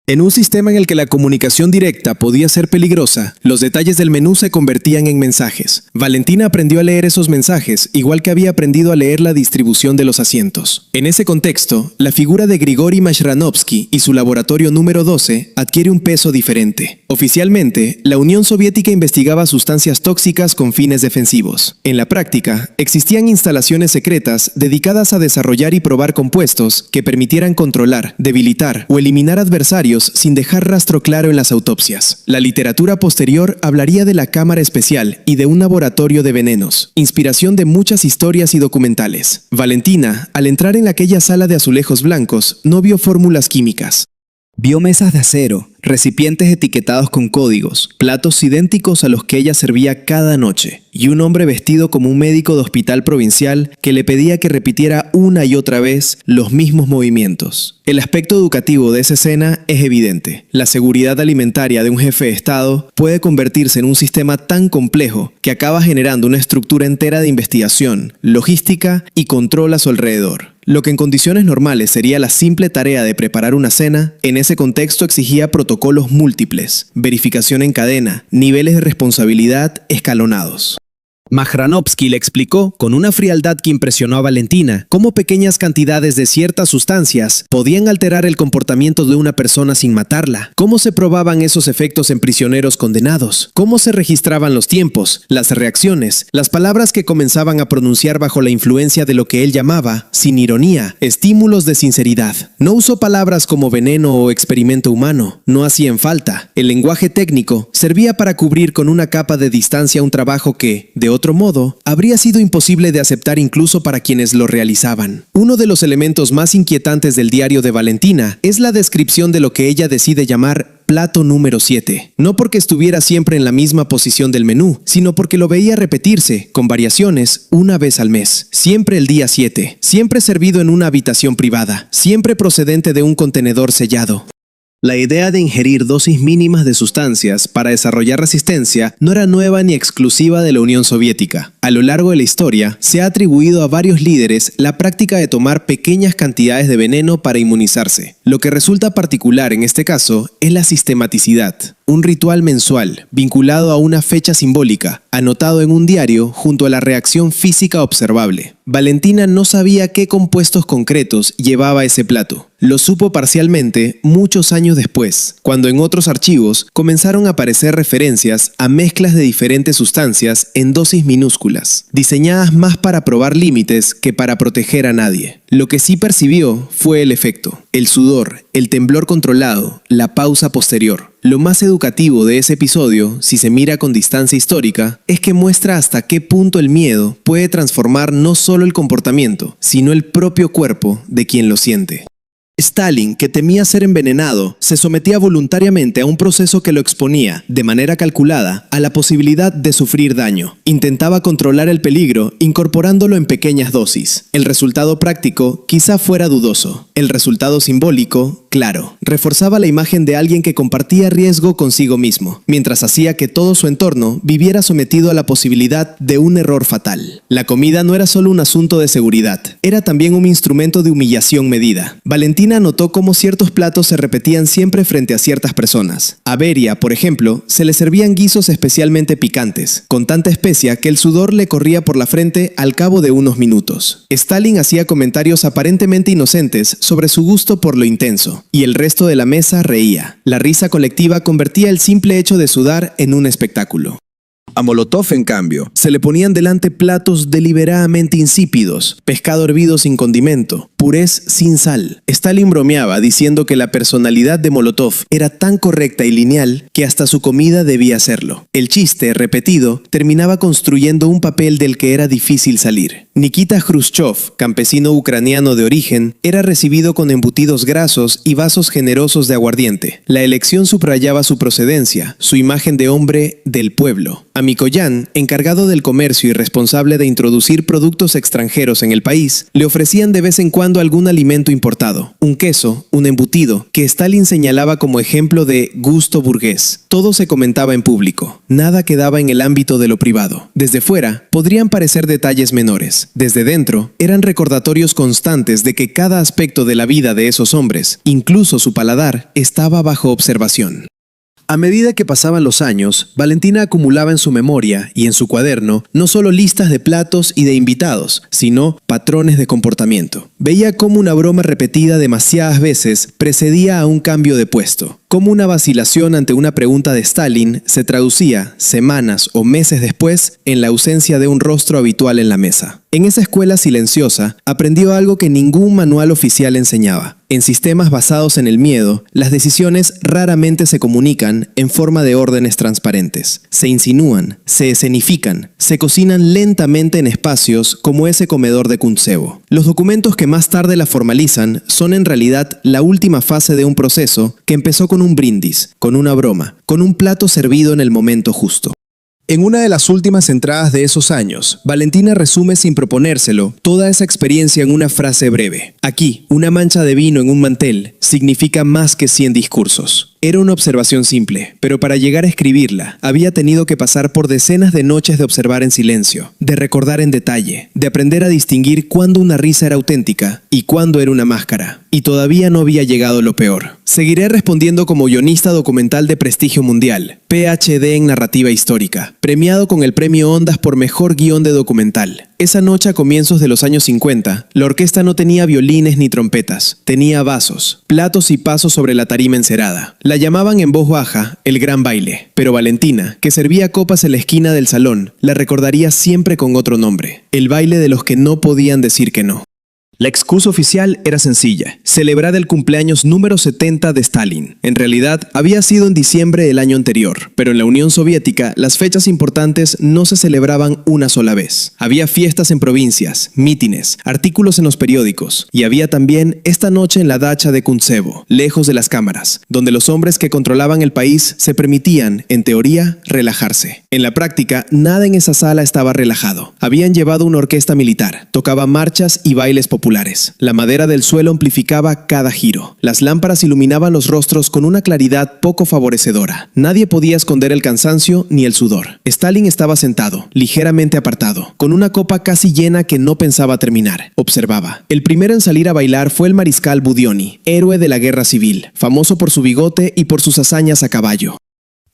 En un sistema en el que la comunicación directa podía ser peligrosa, los detalles del menú se convertían en mensajes. Valentina aprendió a leer esos mensajes, igual que había aprendido a leer la distribución de los asientos. En ese contexto, la figura de Grigori Mashranovsky y su laboratorio número 12 adquiere un peso diferente. Oficialmente, la Unión Soviética investigaba sustancias tóxicas con fines defensivos. En la práctica, existían instalaciones secretas dedicadas a desarrollar y probar compuestos que permitieran controlar, debilitar o eliminar adversarios sin dejar rastro claro en las autopsias. La literatura posterior hablaría de la Cámara Especial y de un laboratorio de venenos, inspiración de muchas historias y documentales. Valentina, al entrar en aquella sala de azulejos blancos, no vio fórmulas químicas. Vio mesas de acero, recipientes etiquetados con códigos, platos idénticos a los que ella servía cada noche, y un hombre vestido como un médico de hospital provincial que le pedía que repitiera una y otra vez los mismos movimientos. El aspecto educativo de esa escena es evidente. La seguridad alimentaria de un jefe de Estado puede convertirse en un sistema tan complejo que acaba generando una estructura entera de investigación, logística y control a su alrededor. Lo que en condiciones normales sería la simple tarea de preparar una cena, en ese contexto exigía protocolos múltiples, verificación en cadena, niveles de responsabilidad escalonados. Mashranovsky le explicó, con una frialdad que impresionó a Valentina, cómo pequeñas cantidades de ciertas sustancias podían alterar el comportamiento de una persona sin matarla, cómo se probaban esos efectos en prisioneros condenados, cómo se registraban los tiempos, las reacciones, las palabras que comenzaban a pronunciar bajo la influencia de lo que él llamaba, sin ironía, estímulos de sinceridad. No usó palabras como veneno o experimento humano, no hacían falta. El lenguaje técnico servía para cubrir con una capa de distancia un trabajo que, de otro modo, habría sido imposible de aceptar incluso para quienes lo realizaban. Uno de los elementos más inquietantes del diario de Valentina es la descripción de lo que ella decide llamar plato número 7. No porque estuviera siempre en la misma posición del menú, sino porque lo veía repetirse, con variaciones, una vez al mes. Siempre el día 7, siempre servido en una habitación privada, siempre procedente de un contenedor sellado. La idea de ingerir dosis mínimas de sustancias para desarrollar resistencia no era nueva ni exclusiva de la Unión Soviética. A lo largo de la historia, se ha atribuido a varios líderes la práctica de tomar pequeñas cantidades de veneno para inmunizarse. Lo que resulta particular en este caso es la sistematicidad. Un ritual mensual, vinculado a una fecha simbólica, anotado en un diario junto a la reacción física observable. Valentina no sabía qué compuestos concretos llevaba ese plato. Lo supo parcialmente muchos años después, cuando en otros archivos comenzaron a aparecer referencias a mezclas de diferentes sustancias en dosis minúsculas, diseñadas más para probar límites que para proteger a nadie. Lo que sí percibió fue el efecto, el sudor, el temblor controlado, la pausa posterior. Lo más educativo de ese episodio, si se mira con distancia histórica, es que muestra hasta qué punto el miedo puede transformar no solo el comportamiento, sino el propio cuerpo de quien lo siente. Stalin, que temía ser envenenado, se sometía voluntariamente a un proceso que lo exponía, de manera calculada, a la posibilidad de sufrir daño. Intentaba controlar el peligro incorporándolo en pequeñas dosis. El resultado práctico quizá fuera dudoso. El resultado simbólico, claro. Reforzaba la imagen de alguien que compartía riesgo consigo mismo, mientras hacía que todo su entorno viviera sometido a la posibilidad de un error fatal. La comida no era solo un asunto de seguridad, era también un instrumento de humillación medida. Valentina notó cómo ciertos platos se repetían siempre frente a ciertas personas. A Beria, por ejemplo, se le servían guisos especialmente picantes, con tanta especia que el sudor le corría por la frente al cabo de unos minutos. Stalin hacía comentarios aparentemente inocentes sobre su gusto por lo intenso, y el resto de la mesa reía. La risa colectiva convertía el simple hecho de sudar en un espectáculo. A Molotov, en cambio, se le ponían delante platos deliberadamente insípidos, pescado hervido sin condimento, purés sin sal. Stalin bromeaba diciendo que la personalidad de Molotov era tan correcta y lineal que hasta su comida debía serlo. El chiste, repetido, terminaba construyendo un papel del que era difícil salir. Nikita Khrushchev, campesino ucraniano de origen, era recibido con embutidos grasos y vasos generosos de aguardiente. La elección subrayaba su procedencia, su imagen de hombre del pueblo. A Mikoyan, encargado del comercio y responsable de introducir productos extranjeros en el país, le ofrecían de vez en cuando algún alimento importado, un queso, un embutido, que Stalin señalaba como ejemplo de gusto burgués. Todo se comentaba en público, nada quedaba en el ámbito de lo privado. Desde fuera, podrían parecer detalles menores. Desde dentro, eran recordatorios constantes de que cada aspecto de la vida de esos hombres, incluso su paladar, estaba bajo observación. A medida que pasaban los años, Valentina acumulaba en su memoria y en su cuaderno no solo listas de platos y de invitados, sino patrones de comportamiento. Veía cómo una broma repetida demasiadas veces precedía a un cambio de puesto, cómo una vacilación ante una pregunta de Stalin se traducía, semanas o meses después, en la ausencia de un rostro habitual en la mesa. En esa escuela silenciosa, aprendió algo que ningún manual oficial enseñaba. En sistemas basados en el miedo, las decisiones raramente se comunican en forma de órdenes transparentes. Se insinúan, se escenifican, se cocinan lentamente en espacios como ese comedor de Kuntsevo. Los documentos que más tarde la formalizan son en realidad la última fase de un proceso que empezó con un brindis, con una broma, con un plato servido en el momento justo. En una de las últimas entradas de esos años, Valentina resume sin proponérselo toda esa experiencia en una frase breve. Aquí, una mancha de vino en un mantel significa más que 100 discursos. Era una observación simple, pero para llegar a escribirla, había tenido que pasar por decenas de noches de observar en silencio, de recordar en detalle, de aprender a distinguir cuándo una risa era auténtica y cuándo era una máscara. Y todavía no había llegado lo peor. Seguiré respondiendo como guionista documental de prestigio mundial, PhD en narrativa histórica, premiado con el premio Ondas por mejor guión de documental. Esa noche a comienzos de los años 50, la orquesta no tenía violines ni trompetas, tenía vasos, platos y pasos sobre la tarima encerada. La llamaban en voz baja el gran baile, pero Valentina, que servía copas en la esquina del salón, la recordaría siempre con otro nombre, el baile de los que no podían decir que no. La excusa oficial era sencilla, celebrar el cumpleaños número 70 de Stalin. En realidad, había sido en diciembre del año anterior, pero en la Unión Soviética las fechas importantes no se celebraban una sola vez. Había fiestas en provincias, mítines, artículos en los periódicos, y había también esta noche en la dacha de Kuntsevo, lejos de las cámaras, donde los hombres que controlaban el país se permitían, en teoría, relajarse. En la práctica, nada en esa sala estaba relajado. Habían llevado una orquesta militar, tocaba marchas y bailes populares. La madera del suelo amplificaba cada giro. Las lámparas iluminaban los rostros con una claridad poco favorecedora. Nadie podía esconder el cansancio ni el sudor. Stalin estaba sentado, ligeramente apartado, con una copa casi llena que no pensaba terminar. Observaba. El primero en salir a bailar fue el mariscal Budioni, héroe de la guerra civil, famoso por su bigote y por sus hazañas a caballo.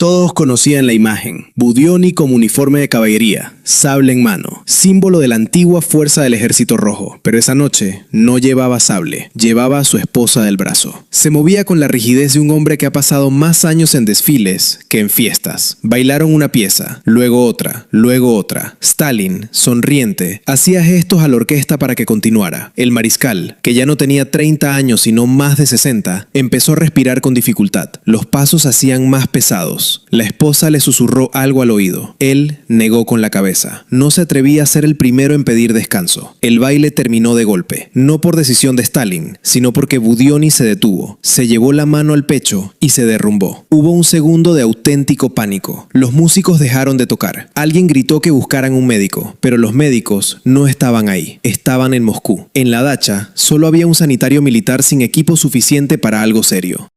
Todos conocían la imagen, Budioni como uniforme de caballería, sable en mano, símbolo de la antigua fuerza del Ejército Rojo, pero esa noche no llevaba sable, llevaba a su esposa del brazo. Se movía con la rigidez de un hombre que ha pasado más años en desfiles que en fiestas. Bailaron una pieza, luego otra, luego otra. Stalin, sonriente, hacía gestos a la orquesta para que continuara. El mariscal, que ya no tenía 30 años sino más de 60, empezó a respirar con dificultad. Los pasos se hacían más pesados. La esposa le susurró algo al oído. Él negó con la cabeza. No se atrevía a ser el primero en pedir descanso. El baile terminó de golpe, no por decisión de Stalin, sino porque Budioni se detuvo, se llevó la mano al pecho y se derrumbó. Hubo un segundo de auténtico pánico. Los músicos dejaron de tocar. Alguien gritó que buscaran un médico, pero los médicos no estaban ahí. Estaban en Moscú. En la dacha solo había un sanitario militar sin equipo suficiente para algo serio.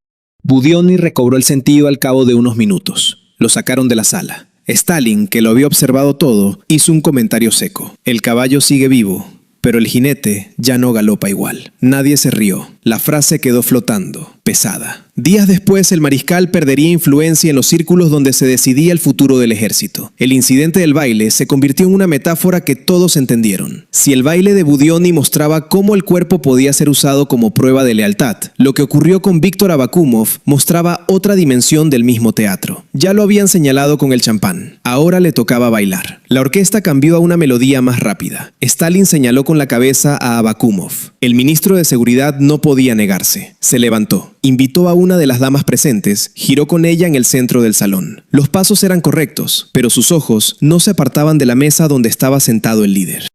Budioni recobró el sentido al cabo de unos minutos. Lo sacaron de la sala. Stalin, que lo había observado todo, hizo un comentario seco. El caballo sigue vivo, pero el jinete ya no galopa igual. Nadie se rió. La frase quedó flotando, pesada. Días después, el mariscal perdería influencia en los círculos donde se decidía el futuro del ejército. El incidente del baile se convirtió en una metáfora que todos entendieron. Si el baile de Budionni mostraba cómo el cuerpo podía ser usado como prueba de lealtad, lo que ocurrió con Víctor Abakumov mostraba otra dimensión del mismo teatro. Ya lo habían señalado con el champán. Ahora le tocaba bailar. La orquesta cambió a una melodía más rápida. Stalin señaló con la cabeza a Abakumov. El ministro de Seguridad no podía negarse. Se levantó. Invitó a una de las damas presentes, giró con ella en el centro del salón. Los pasos eran correctos, pero sus ojos no se apartaban de la mesa donde estaba sentado el líder.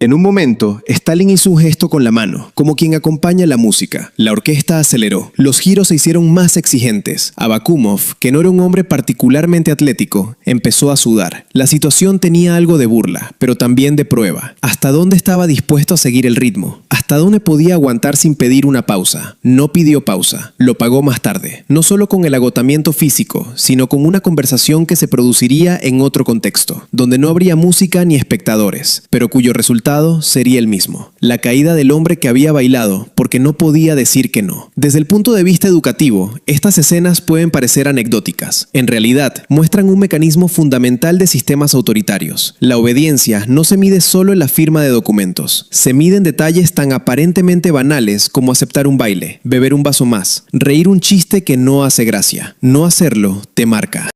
En un momento, Stalin hizo un gesto con la mano, como quien acompaña la música. La orquesta aceleró. Los giros se hicieron más exigentes. Abakumov, que no era un hombre particularmente atlético, empezó a sudar. La situación tenía algo de burla, pero también de prueba. ¿Hasta dónde estaba dispuesto a seguir el ritmo? ¿Hasta dónde podía aguantar sin pedir una pausa? No pidió pausa. Lo pagó más tarde. No solo con el agotamiento físico, sino con una conversación que se produciría en otro contexto, donde no habría música ni espectadores, pero cuyo resultado sería el mismo: la caída del hombre que había bailado porque no podía decir que no. Desde el punto de vista educativo, estas escenas pueden parecer anecdóticas. En realidad, muestran un mecanismo fundamental de sistemas autoritarios. La obediencia no se mide solo en la firma de documentos. Se mide en detalles tan aparentemente banales como aceptar un baile, beber un vaso más, reír un chiste que no hace gracia. No hacerlo te marca.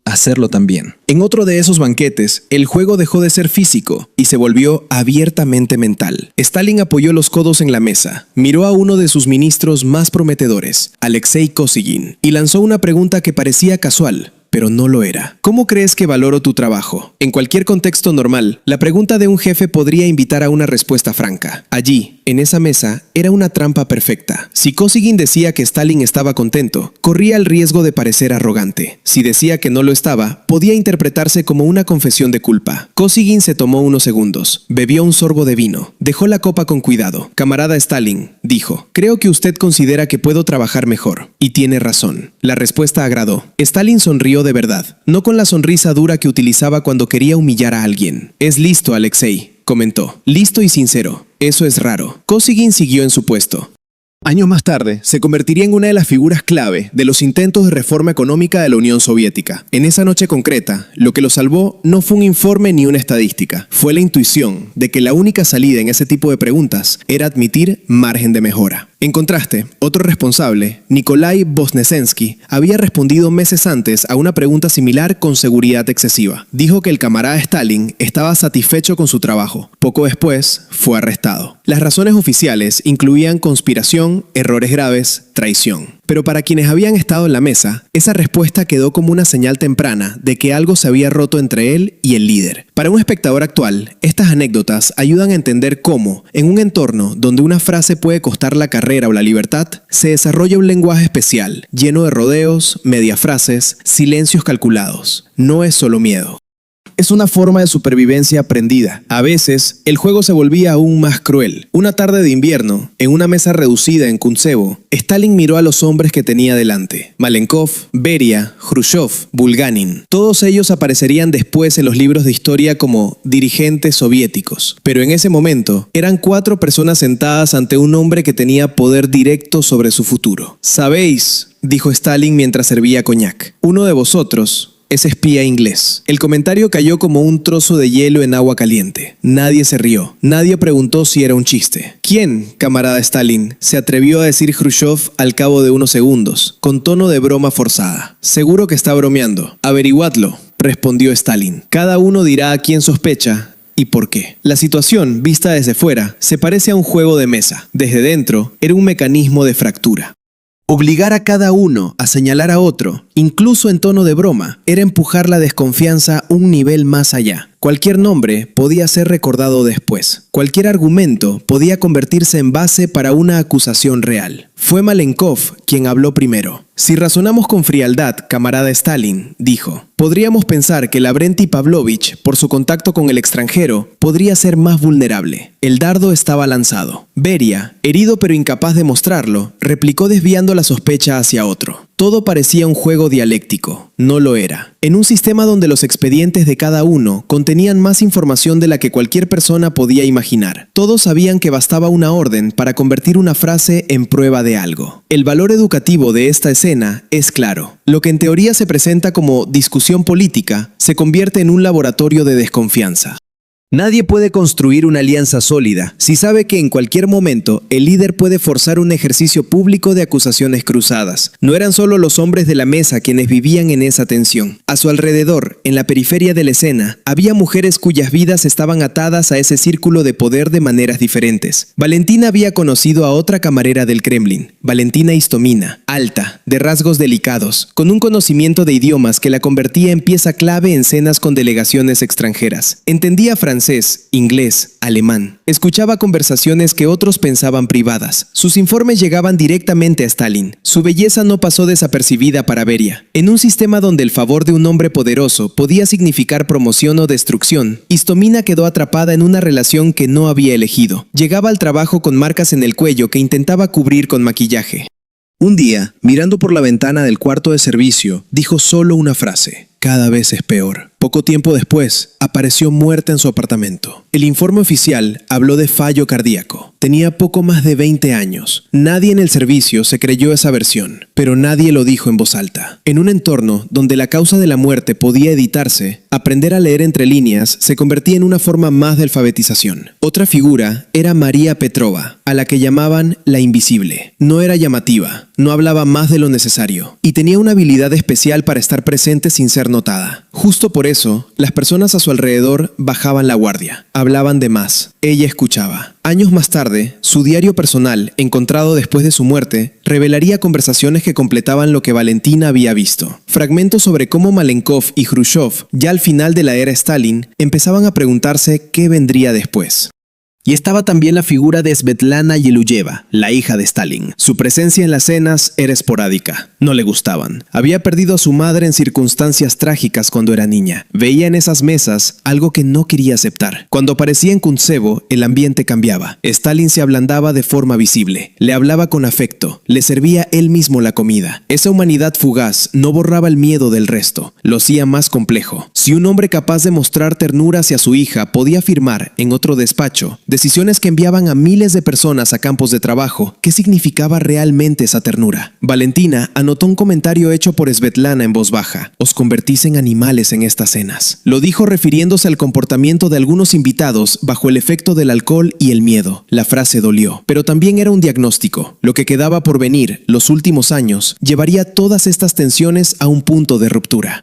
Hacerlo también. En otro de esos banquetes, el juego dejó de ser físico y se volvió abiertamente mental. Stalin apoyó los codos en la mesa, miró a uno de sus ministros más prometedores, Alexei Kosygin, y lanzó una pregunta que parecía casual, pero no lo era. ¿Cómo crees que valoro tu trabajo? En cualquier contexto normal, la pregunta de un jefe podría invitar a una respuesta franca. Allí, en esa mesa, era una trampa perfecta. Si Kosygin decía que Stalin estaba contento, corría el riesgo de parecer arrogante. Si decía que no lo estaba, podía interpretarse como una confesión de culpa. Kosygin se tomó unos segundos, bebió un sorbo de vino, dejó la copa con cuidado. Camarada Stalin, dijo, creo que usted considera que puedo trabajar mejor. Y tiene razón. La respuesta agradó. Stalin sonrió de verdad, no con la sonrisa dura que utilizaba cuando quería humillar a alguien. Es listo, Alexei, comentó. Listo y sincero. Eso es raro. Kosygin siguió en su puesto. Años más tarde, se convertiría en una de las figuras clave de los intentos de reforma económica de la Unión Soviética. En esa noche concreta, lo que lo salvó no fue un informe ni una estadística, fue la intuición de que la única salida en ese tipo de preguntas era admitir margen de mejora. En contraste, otro responsable, Nikolai Voznesensky, había respondido meses antes a una pregunta similar con seguridad excesiva. Dijo que el camarada Stalin estaba satisfecho con su trabajo. Poco después, fue arrestado. Las razones oficiales incluían conspiración, errores graves, traición. Pero para quienes habían estado en la mesa, esa respuesta quedó como una señal temprana de que algo se había roto entre él y el líder. Para un espectador actual, estas anécdotas ayudan a entender cómo, en un entorno donde una frase puede costar la carrera o la libertad, se desarrolla un lenguaje especial, lleno de rodeos, mediafrases, silencios calculados. No es solo miedo. Es una forma de supervivencia aprendida. A veces, el juego se volvía aún más cruel. Una tarde de invierno, en una mesa reducida en Kuntsevo, Stalin miró a los hombres que tenía delante. Malenkov, Beria, Khrushchev, Bulganin. Todos ellos aparecerían después en los libros de historia como dirigentes soviéticos. Pero en ese momento, eran 4 personas sentadas ante un hombre que tenía poder directo sobre su futuro. «Sabéis», dijo Stalin mientras servía coñac, «uno de vosotros es espía inglés». El comentario cayó como un trozo de hielo en agua caliente. Nadie se rió. Nadie preguntó si era un chiste. «¿Quién, camarada Stalin?», se atrevió a decir Khrushchev al cabo de unos segundos, con tono de broma forzada. «Seguro que está bromeando. Averiguadlo», respondió Stalin. «Cada uno dirá a quién sospecha y por qué». La situación, vista desde fuera, se parece a un juego de mesa. Desde dentro, era un mecanismo de fractura. Obligar a cada uno a señalar a otro, incluso en tono de broma, era empujar la desconfianza un nivel más allá. Cualquier nombre podía ser recordado después. Cualquier argumento podía convertirse en base para una acusación real. Fue Malenkov quien habló primero. «Si razonamos con frialdad, camarada Stalin», dijo, «podríamos pensar que Lavrenti Pavlovich, por su contacto con el extranjero, podría ser más vulnerable». El dardo estaba lanzado. Beria, herido pero incapaz de mostrarlo, replicó desviando la sospecha hacia otro. Todo parecía un juego dialéctico. No lo era. En un sistema donde los expedientes de cada uno contenían más información de la que cualquier persona podía imaginar, imaginar. Todos sabían que bastaba una orden para convertir una frase en prueba de algo. El valor educativo de esta escena es claro. Lo que en teoría se presenta como discusión política se convierte en un laboratorio de desconfianza. Nadie puede construir una alianza sólida si sabe que en cualquier momento el líder puede forzar un ejercicio público de acusaciones cruzadas. No eran solo los hombres de la mesa quienes vivían en esa tensión. A su alrededor, en la periferia de la escena, había mujeres cuyas vidas estaban atadas a ese círculo de poder de maneras diferentes. Valentina había conocido a otra camarera del Kremlin, Valentina Istomina, alta, de rasgos delicados, con un conocimiento de idiomas que la convertía en pieza clave en cenas con delegaciones extranjeras. Entendía francés, inglés, alemán. Escuchaba conversaciones que otros pensaban privadas. Sus informes llegaban directamente a Stalin. Su belleza no pasó desapercibida para Beria. En un sistema donde el favor de un hombre poderoso podía significar promoción o destrucción, Istomina quedó atrapada en una relación que no había elegido. Llegaba al trabajo con marcas en el cuello que intentaba cubrir con maquillaje. Un día, mirando por la ventana del cuarto de servicio, dijo solo una frase: cada vez es peor. Poco tiempo después, apareció muerta en su apartamento. El informe oficial habló de fallo cardíaco. Tenía poco más de 20 años. Nadie en el servicio se creyó esa versión, pero nadie lo dijo en voz alta. En un entorno donde la causa de la muerte podía editarse, aprender a leer entre líneas se convertía en una forma más de alfabetización. Otra figura era María Petrova, a la que llamaban la invisible. No era llamativa, no hablaba más de lo necesario, y tenía una habilidad especial para estar presente sin ser notada. Justo por eso, las personas a su alrededor bajaban la guardia, hablaban de más. Ella escuchaba. Años más tarde, su diario personal, encontrado después de su muerte, revelaría conversaciones que completaban lo que Valentina había visto. Fragmentos sobre cómo Malenkov y Khrushchev, ya al final de la era Stalin, empezaban a preguntarse qué vendría después. Y estaba también la figura de Svetlana Yeluyeva, la hija de Stalin. Su presencia en las cenas era esporádica. No le gustaban. Había perdido a su madre en circunstancias trágicas cuando era niña. Veía en esas mesas algo que no quería aceptar. Cuando aparecía en Kuntsevo, el ambiente cambiaba. Stalin se ablandaba de forma visible. Le hablaba con afecto. Le servía él mismo la comida. Esa humanidad fugaz no borraba el miedo del resto. Lo hacía más complejo. Si un hombre capaz de mostrar ternura hacia su hija podía afirmar en otro despacho decisiones que enviaban a miles de personas a campos de trabajo, ¿qué significaba realmente esa ternura? Valentina anotó un comentario hecho por Svetlana en voz baja. Os convertís en animales en estas cenas. Lo dijo refiriéndose al comportamiento de algunos invitados bajo el efecto del alcohol y el miedo. La frase dolió, pero también era un diagnóstico. Lo que quedaba por venir, los últimos años, llevaría todas estas tensiones a un punto de ruptura.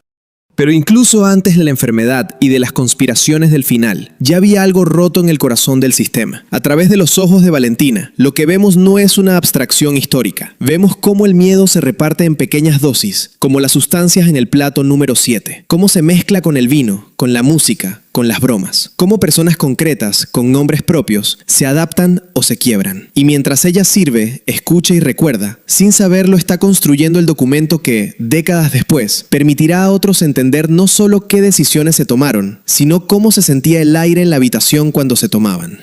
Pero incluso antes de la enfermedad y de las conspiraciones del final, ya había algo roto en el corazón del sistema. A través de los ojos de Valentina, lo que vemos no es una abstracción histórica. Vemos cómo el miedo se reparte en pequeñas dosis, como las sustancias en el plato número 7. Cómo se mezcla con el vino, con la música, con las bromas. Cómo personas concretas, con nombres propios, se adaptan o se quiebran. Y mientras ella sirve, escucha y recuerda, sin saberlo está construyendo el documento que, décadas después, permitirá a otros entender no solo qué decisiones se tomaron, sino cómo se sentía el aire en la habitación cuando se tomaban.